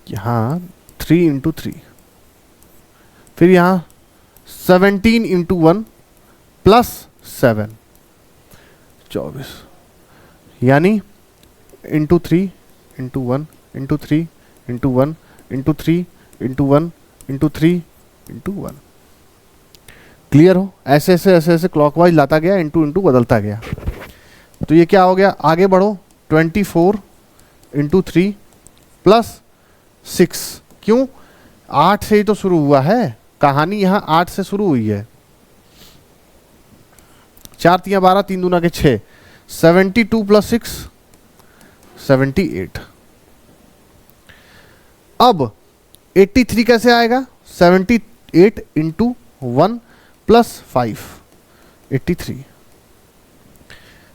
यहाँ 3 इंटू 3, फिर यहाँ 17 इंटू 1 प्लस 7, 24, यानी into 3 into 1 into 3 into 1 into 3 into 1 into 3 into 1। Clear हो? ऐसे ऐसे ऐसे ऐसे क्लॉकवाइज लाता गया, इंटू इंटू बदलता गया। तो ये क्या हो गया? आगे बढ़ो, 24 इंटू 3 प्लस 6। क्यों? 8 से ही तो शुरू हुआ है, कहानी यहाँ 8 से शुरू हुई है। 4 3 12, 3 दूना के 6, 72 प्लस 6 78। अब 83 कैसे आएगा? 78 इंटू 1 प्लस 5, 83।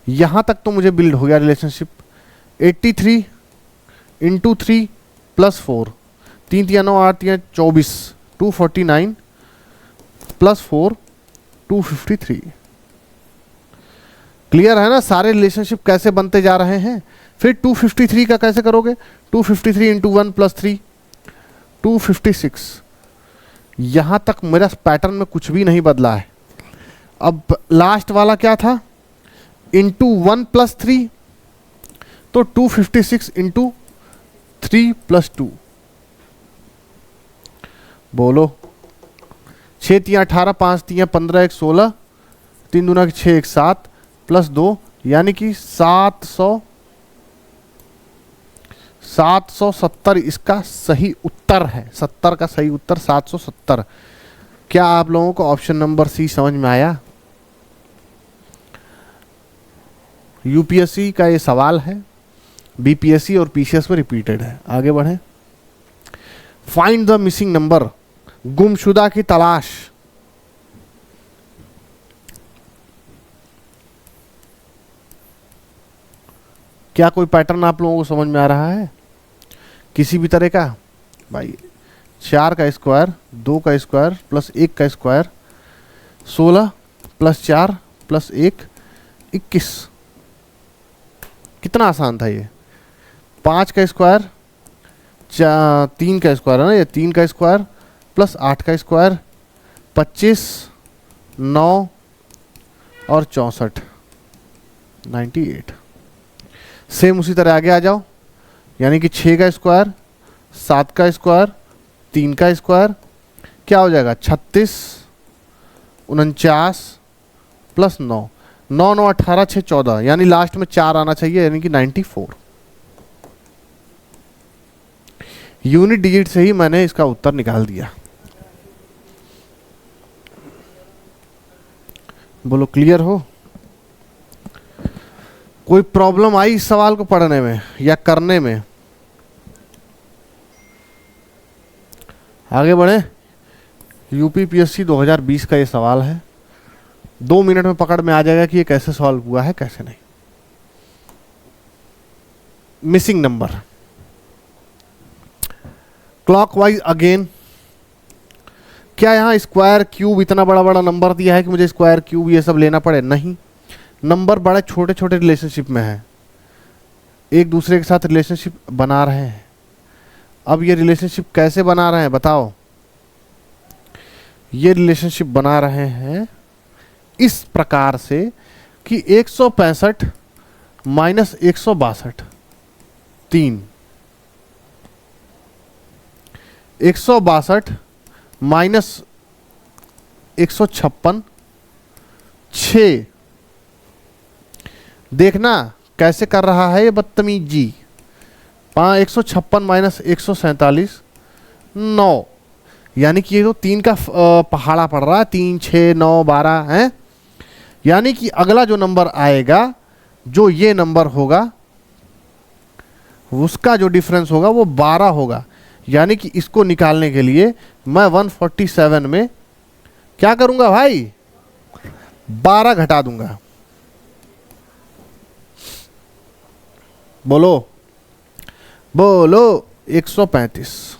यहां तक तो मुझे बिल्ड हो गया relationship. 83 into 3 plus 4, 3 3 9 8 3 24, 249 plus 4 253। Clear है ना सारे रिलेशनशिप कैसे बनते जा रहे हैं? फिर 253 का कैसे करोगे? 253 इंटू 1 प्लस 3 256। यहां तक मेरा पैटर्न में कुछ भी नहीं बदला है। अब लास्ट वाला क्या था? इंटू 1 प्लस 3, तो 256 इंटू 3 प्लस 2। बोलो, 6 3 18, 5 3 15, 1 16, 3 दूना 6 1 7 प्लस 2 यानी कि 770 इसका सही उत्तर है। 70 का सही उत्तर 770। क्या आप लोगों को ऑप्शन नंबर सी समझ में आया? यूपीएससी का ये सवाल है, बीपीएससी और पीसीएस में रिपीटेड है। आगे बढ़े। फाइंड द मिसिंग नंबर, गुमशुदा की तलाश। क्या कोई पैटर्न आप लोगों को समझ में आ रहा है किसी भी तरह का? भाई 4 का स्क्वायर, 2 का स्क्वायर प्लस 1 का स्क्वायर, 16 प्लस 4 प्लस 1 21। कितना आसान था ये। 5 का स्क्वायर, 3 का स्क्वायर है ना, ये 3 का स्क्वायर प्लस 8 का स्क्वायर, 25, 9 और 64, 98। सेम उसी तरह आगे आ जाओ, यानी कि 6 का स्क्वायर, 7 का स्क्वायर, 3 का स्क्वायर, क्या हो जाएगा 36, 49 प्लस 9, 9 9 18 6 14, यानी लास्ट में 4 आना चाहिए, यानी कि 94। यूनिट डिजिट से ही मैंने इसका उत्तर निकाल दिया। बोलो क्लियर हो? कोई प्रॉब्लम आई इस सवाल को पढ़ने में या करने में? आगे बढ़े। यूपीपीएससी 2020 का ये सवाल है। 2 मिनट में पकड़ में आ जाएगा कि ये कैसे सॉल्व हुआ है, कैसे नहीं। Missing number, clockwise again. क्या यहाँ स्क्वायर क्यूब इतना बड़ा बड़ा नंबर दिया है कि मुझे स्क्वायर क्यूब ये सब लेना पड़े? नहीं, नंबर बड़े छोटे छोटे रिलेशनशिप में है, एक दूसरे के साथ रिलेशनशिप बना रहे हैं। अब ये रिलेशनशिप कैसे बना रहे हैं बताओ? ये रिलेशनशिप बना रहे हैं इस प्रकार से कि 165 माइनस 162 3, 162 माइनस 156 6। देखना कैसे कर रहा है ये बदतमीज जी। 156 माइनस 147 9, यानी कि ये तो 3 का पहाड़ा पड़ रहा है, 3 6 9 12 है। यानी कि अगला जो नंबर आएगा, जो ये नंबर होगा, उसका जो डिफरेंस होगा वो 12 होगा। यानी कि इसको निकालने के लिए मैं 147 में क्या करूंगा भाई? 12 घटा दूंगा। बोलो बोलो 135।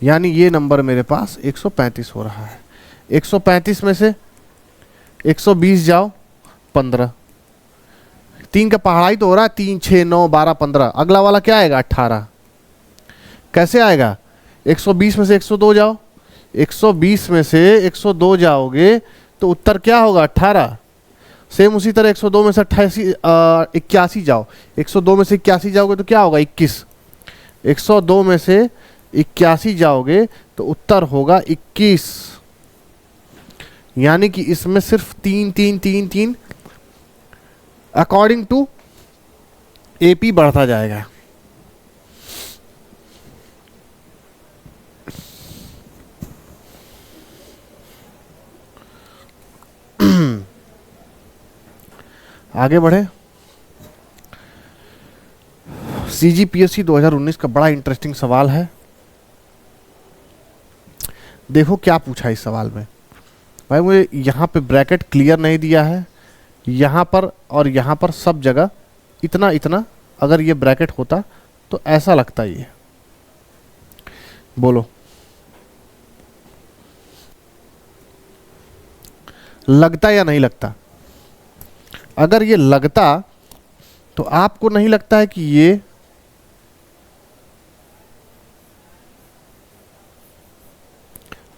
यानी ये नंबर मेरे पास 135 हो रहा है। 135 में से 120 जाओ 15, 3 का पहाड़ाई तो हो रहा है, 3 6 9 12 15। अगला वाला क्या आएगा? 18। कैसे आएगा? 120 में से 102 जाओ, 120 में से 102 जाओगे तो उत्तर क्या होगा? 18। सेम उसी तरह 102 में से 81 जाओ, 102 में से 81 जाओगे तो क्या होगा? 21। 102 में से 81 जाओगे तो उत्तर होगा 21। यानी कि इसमें सिर्फ 3 3 3 3 अकॉर्डिंग टू एपी बढ़ता जाएगा। आगे बढ़े। सीजीपीएससी 2019 का बड़ा इंटरेस्टिंग सवाल है। देखो क्या पूछा इस सवाल में। भाई मुझे यहाँ पे ब्रैकेट क्लियर नहीं दिया है, यहाँ पर और यहाँ पर सब जगह इतना इतना अगर ये ब्रैकेट होता तो ऐसा लगता ये। बोलो लगता या नहीं लगता? अगर ये लगता तो आपको नहीं लगता है कि ये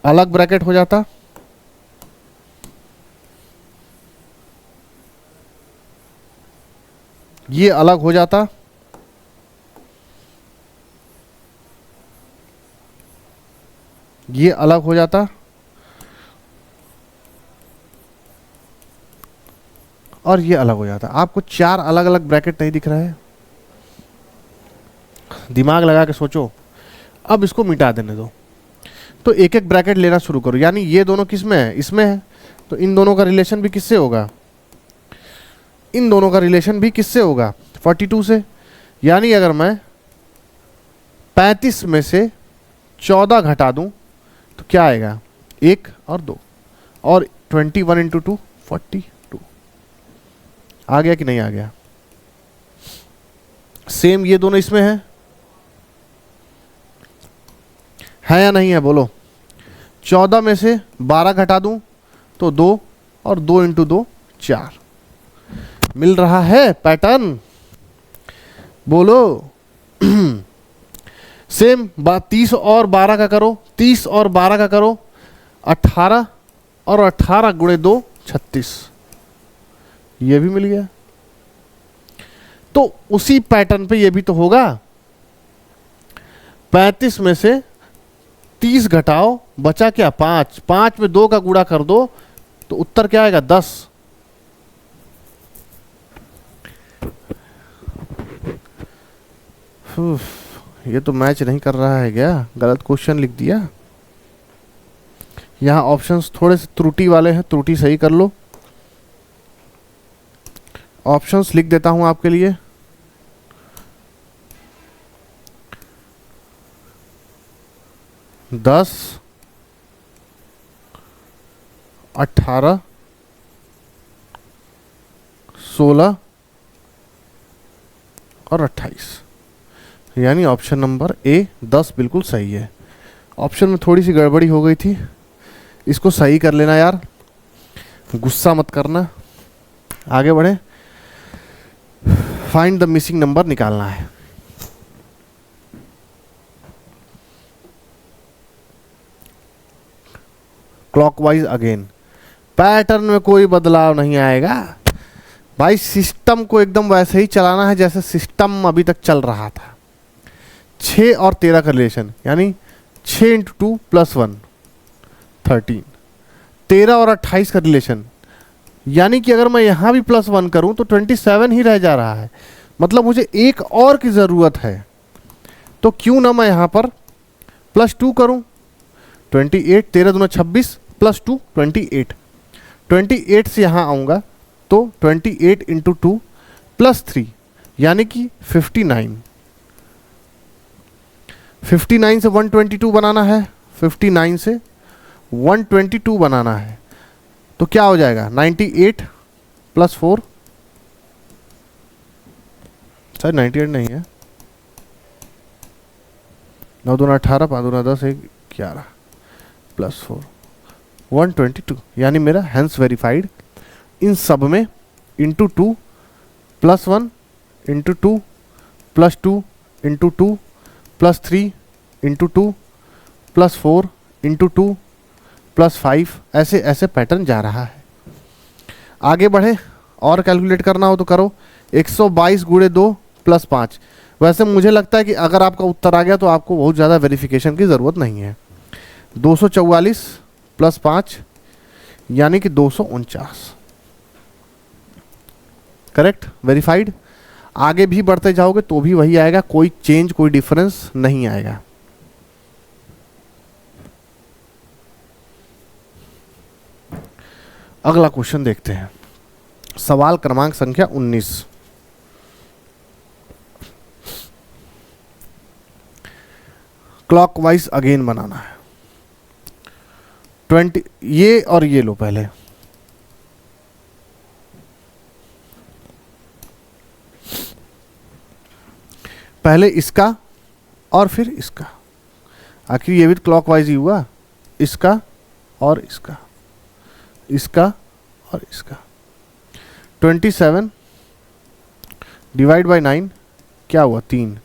अलग ब्रैकेट हो जाता? ये अलग हो जाता? ये अलग हो जाता? और ये अलग हो जाता। आपको 4 अलग अलग ब्रैकेट नहीं दिख रहा है? दिमाग लगा के सोचो। अब इसको मिटा देने दो, तो एक एक ब्रैकेट लेना शुरू करो। यानी ये दोनों किस में है? इसमें है, तो इन दोनों का रिलेशन भी किससे होगा? इन दोनों का रिलेशन भी किससे होगा? 42 से। यानी अगर मैं 35 में से 14 घटा दूं तो क्या आएगा? 1 और 2, और 21 इंटू 2 42। आ गया कि नहीं आ गया? सेम ये दोनों इसमें है या नहीं है? बोलो। 14 में से 12 घटा दूं तो 2, और 2 इंटू 2 4। मिल रहा है पैटर्न? बोलो। सेम बात 30 और 12 का करो, 30 और 12 का करो, 18, और 18 गुणे 2 36। ये भी मिल गया। तो उसी पैटर्न पे ये भी तो होगा। 35 में से 30 घटाओ, बचा क्या? 5। 5 में 2 का गुणा कर दो तो उत्तर क्या आएगा? 10। ये तो मैच नहीं कर रहा है क्या? गलत क्वेश्चन लिख दिया। यहां ऑप्शंस थोड़े से त्रुटि वाले हैं, त्रुटि सही कर लो। ऑप्शंस लिख देता हूं आपके लिए। 10, 18, 16 और 28। यानी ऑप्शन नंबर ए 10 बिल्कुल सही है। ऑप्शन में थोड़ी सी गड़बड़ी हो गई थी, इसको सही कर लेना यार, गुस्सा मत करना। आगे बढ़े। फाइंड द मिसिंग नंबर निकालना है। Clockwise again. पैटर्न में कोई बदलाव नहीं आएगा भाई। सिस्टम को एकदम वैसे ही चलाना है जैसे सिस्टम अभी तक चल रहा था। 6 और 13 का रिलेशन, यानी 6 इंटू 2 प्लस 1 13। 13 और 28 का रिलेशन, यानी कि अगर मैं यहां भी प्लस 1 करूं तो 27 ही रह जा रहा है। मतलब मुझे एक और की ज़रूरत है, तो क्यों ना मैं यहां पर प्लस 2 करूं। 28, 13 दूना 26 प्लस 2 28। 28 से यहां आऊंगा तो 28 इंटू 2 प्लस 3, यानी कि 59। 59 से 122 बनाना है, 59 से 122 बनाना है, तो क्या हो जाएगा? 98 प्लस 4, सर 98 नहीं है, 9 दूना 18, 5 दूना 10, 1 11 प्लस 4 122। यानी मेरा हैंस वेरीफाइड इन सब में into 2 plus 1 into 2 plus 2 into 2 plus 3 into 2 plus 4 into 2 plus 5, ऐसे ऐसे पैटर्न जा रहा है। आगे बढ़े और कैलकुलेट करना हो तो करो। 122 गुणे 2 प्लस 5। वैसे मुझे लगता है कि अगर आपका उत्तर आ गया तो आपको बहुत ज़्यादा वेरिफिकेशन की ज़रूरत नहीं है। 244 प्लस 5 यानी कि 249। Correct, verified. आगे भी बढ़ते जाओगे तो भी वही आएगा, कोई चेंज कोई डिफरेंस नहीं आएगा। अगला क्वेश्चन देखते हैं। सवाल क्रमांक संख्या 19। क्लॉकवाइज अगेन बनाना है। 20 ये और ये लो पहले। पहले इसका और फिर इसका, आखिर ये भी क्लॉकवाइज ही हुआ। इसका और इसका, इसका और इसका। 27 डिवाइड बाई 9 क्या हुआ? 3।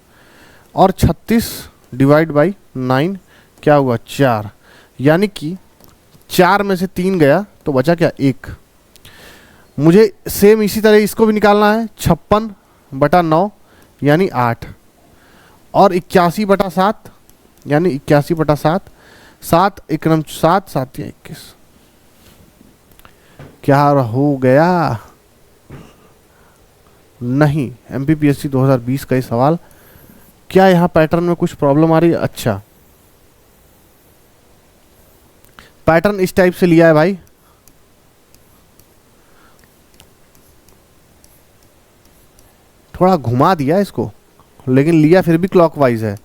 और 36 डिवाइड बाई 9 क्या हुआ? 4। यानी कि 4 में से 3 गया तो बचा क्या? 1। मुझे सेम इसी तरह इसको भी निकालना है। 56 बटा 9 यानी 8, और 81 बटा 7 यानी 81 बटा 7। 7 एकम 7, 7 या 21। क्या हो गया? नहीं, MPPSC 2020 का ही सवाल। क्या यहाँ पैटर्न में कुछ प्रॉब्लम आ रही है? अच्छा, पैटर्न इस टाइप से लिया है भाई, थोड़ा घुमा दिया इसको, लेकिन लिया फिर भी क्लॉकवाइज है,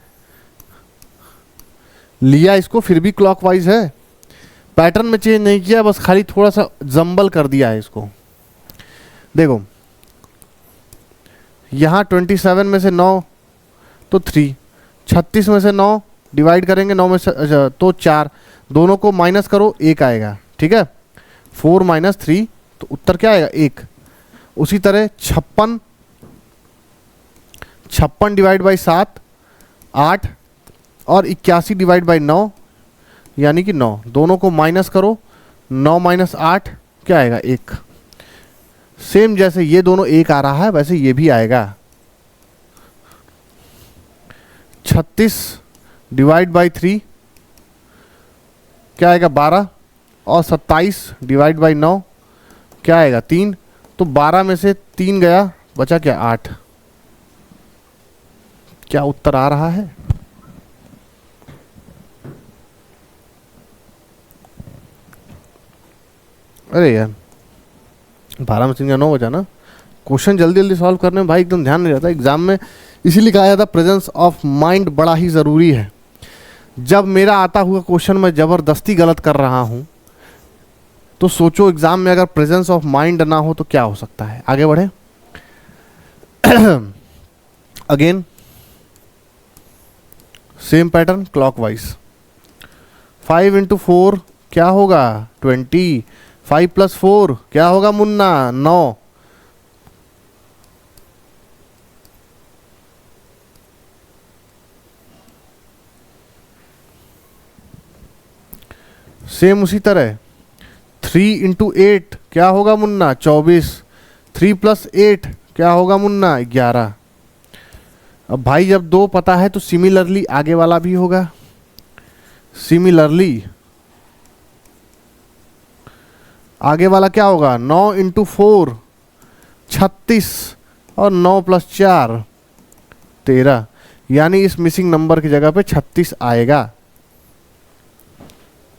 लिया इसको फिर भी क्लॉकवाइज है, पैटर्न में चेंज नहीं किया, बस खाली थोड़ा सा जंबल कर दिया है इसको। देखो यहाँ 27 में से 9 तो 3, 36 में से 9 डिवाइड करेंगे 9 में से तो 4, दोनों को माइनस करो 1 आएगा, ठीक है। 4 माइनस 3 तो उत्तर क्या आएगा? 1। उसी तरह 56 डिवाइड बाई 7 8 और 81 डिवाइड बाई 9 यानी कि 9, दोनों को माइनस करो, 9 माइनस 8 क्या आएगा? 1। सेम जैसे ये दोनों 1 आ रहा है वैसे ये भी आएगा। 36 डिवाइड बाई 3 क्या आएगा? 12 और 27 डिवाइड बाई 9 क्या आएगा? 3। तो 12 में से 3 गया, बचा क्या? 8। क्या उत्तर आ रहा है? अरे यार 12 में 3 का 9 बचा ना। क्वेश्चन जल्दी जल्दी सॉल्व करने में भाई एकदम ध्यान नहीं रहता एग्जाम में, इसीलिए कहा जाता प्रेजेंस ऑफ माइंड बड़ा ही ज़रूरी है। जब मेरा आता हुआ क्वेश्चन मैं ज़बरदस्ती गलत कर रहा हूँ तो सोचो एग्जाम में अगर प्रेजेंस ऑफ माइंड ना हो तो क्या हो सकता है। आगे बढ़े again same pattern clockwise. 5 into 4 क्या होगा? 20। 5 प्लस 4 क्या होगा मुन्ना? 9। सेम उसी तरह 3 इंटू 8 क्या होगा मुन्ना? 24। 3 प्लस 8 क्या होगा मुन्ना? 11। अब भाई जब 2 पता है तो सिमिलरली आगे वाला भी होगा। सिमिलरली आगे वाला क्या होगा? 9 इंटू 4 36 और 9 प्लस 4 13, यानी इस मिसिंग नंबर की जगह पे 36 आएगा।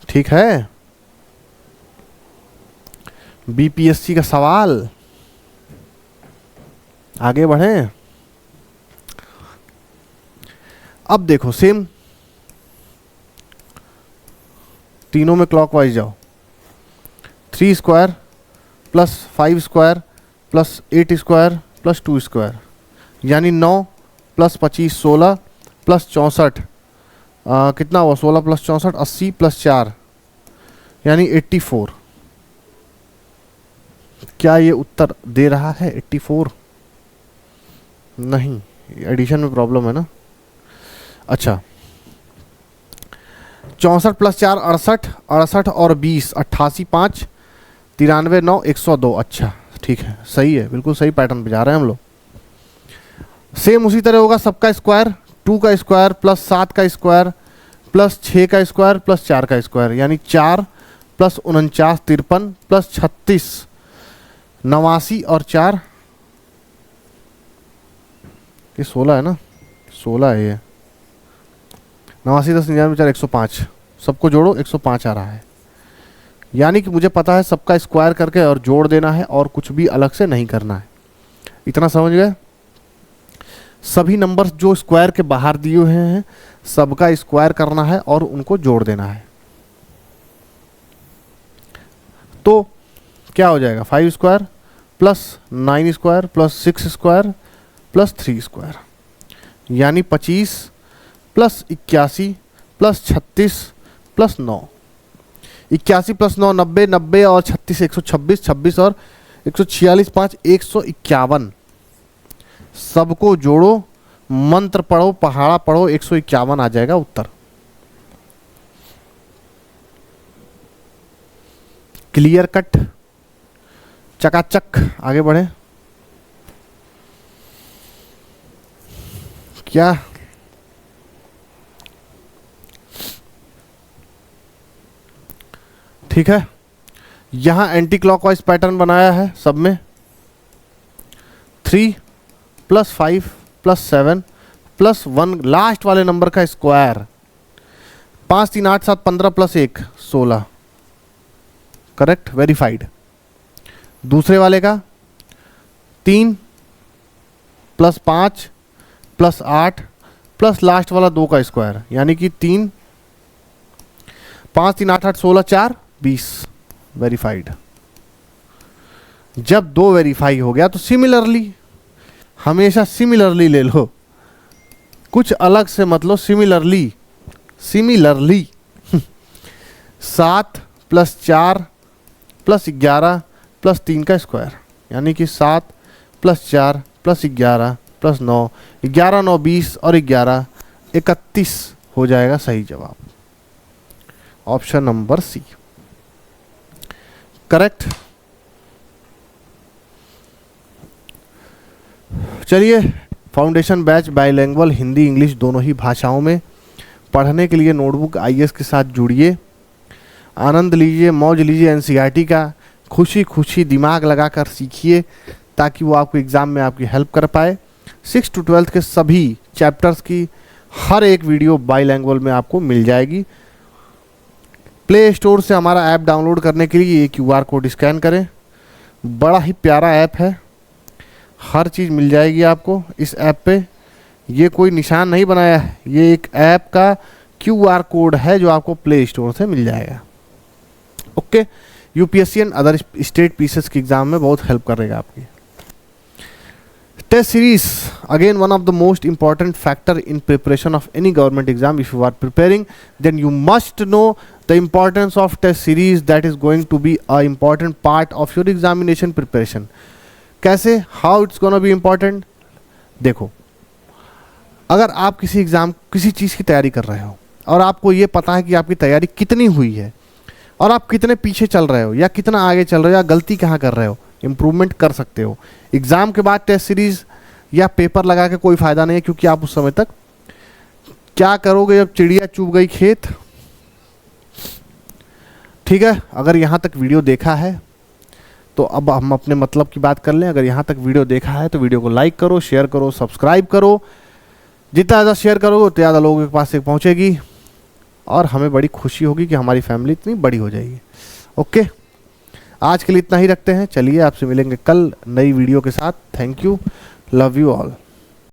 ठीक है, बीपीएससी का सवाल। आगे बढ़ें। अब देखो सेम तीनों में क्लॉकवाइज जाओ। 3 square plus 5 square plus 8 square plus 2 square यानी 9 प्लस 25 16 प्लस 64 कितना हुआ? 16 प्लस 64 80 प्लस 4 यानी 84। क्या ये उत्तर दे रहा है 84? नहीं, एडिशन में प्रॉब्लम है ना। अच्छा 64 प्लस 4 68, 68 और 20 88 5 93 9 102। अच्छा ठीक है, सही है, बिल्कुल सही पैटर्न पे जा रहे हैं हम लोग। सेम उसी तरह होगा सबका स्क्वायर। 2 का स्क्वायर प्लस 7 का स्क्वायर प्लस 6 का स्क्वायर प्लस 4 का स्क्वायर यानी 4 प्लस 49 53 प्लस 36 89 और 4 ये 16 है ना, 16 है ये। 89 10 99 4 105, सबको जोड़ो 105 आ रहा है। यानी कि मुझे पता है सबका स्क्वायर करके और जोड़ देना है और कुछ भी अलग से नहीं करना है। इतना समझ गए? सभी नंबर्स जो स्क्वायर के बाहर दिए हुए हैं सबका स्क्वायर करना है और उनको जोड़ देना है। तो क्या हो जाएगा? 5 square plus 9 square plus 6 square plus 3 square यानी 25 प्लस 81 प्लस 36 प्लस 9। 81 प्लस 9 90, 90 और 36 126, 26 और 146 5 151। सबको जोड़ो, मंत्र पढ़ो, पहाड़ा पढ़ो, 151 आ जाएगा उत्तर। क्लियर कट, चकाचक। आगे बढ़े। क्या ठीक है, यहां एंटी क्लॉकवाइज पैटर्न बनाया है सब में। 3 प्लस 5 प्लस 7 प्लस 1 लास्ट वाले नंबर का स्क्वायर। 5 3 8 7 15 प्लस 1 16। Correct, verified. दूसरे वाले का 3 प्लस 5 प्लस 8 प्लस लास्ट वाला 2 का स्क्वायर, यानी कि 3 5 3 8 8 16 4 20, वेरीफाइड। जब 2 वेरीफाई हो गया तो सिमिलरली, हमेशा सिमिलरली ले लो, कुछ अलग से मत लो, सिमिलरली। 7 प्लस 4 प्लस 11 प्लस 3 का स्क्वायर, यानी कि 7 प्लस 4 प्लस 11 प्लस 9, 11 9 20 और 11 31 हो जाएगा सही जवाब। Option number C correct. चलिए, foundation batch bilingual Hindi English दोनों ही भाषाओं में पढ़ने के लिए नोटबुक आईएएस के साथ जुड़िए, आनंद लीजिए, मौज लीजिए एनसीईआरटी का, खुशी खुशी दिमाग लगाकर सीखिए ताकि वो आपको एग्ज़ाम में आपकी हेल्प कर पाए। 6 to 12 के सभी चैप्टर्स की हर एक वीडियो बाइलिंगुअल में आपको मिल जाएगी। प्ले स्टोर से हमारा ऐप डाउनलोड करने के लिए ये QR कोड स्कैन करें, बड़ा ही प्यारा ऐप है, हर चीज़ मिल जाएगी आपको इस ऐप पे। ये कोई निशान नहीं बनाया है, ये एक ऐप का QR कोड है जो आपको प्ले स्टोर से मिल जाएगा। Okay, UPSC and other state PCS के एग्जाम में बहुत हेल्प करेगा आपकी। Test series again one of the most important factor in preparation of any government exam. If you are preparing then you must know the importance of test series, that is going to be a important part of your examination preparation. कैसे, how it's gonna be important? देखो, अगर आप किसी exam किसी चीज़ की तैयारी कर रहे हो और आपको ये पता है कि आपकी तैयारी कितनी हुई है और आप कितने पीछे चल रहे हो या कितना आगे चल रहे हो या गलती कहाँ कर रहे हो, इम्प्रूवमेंट कर सकते हो। एग्ज़ाम के बाद टेस्ट सीरीज़ या पेपर लगा के कोई फ़ायदा नहीं है, क्योंकि आप उस समय तक क्या करोगे जब चिड़िया चुग गई खेत। ठीक है, अगर यहाँ तक वीडियो देखा है तो अब हम अपने मतलब की बात कर लें। अगर यहाँ तक वीडियो देखा है तो वीडियो को लाइक करो, शेयर करो, सब्सक्राइब करो। जितना ज़्यादा शेयर करोगे उतने ज़्यादा लोगों के पास तक पहुँचेगी और हमें बड़ी खुशी होगी कि हमारी फैमिली इतनी बड़ी हो जाएगी। ओके, आज के लिए इतना ही रखते हैं। चलिए, आपसे मिलेंगे कल नई वीडियो के साथ। Thank you, love you all.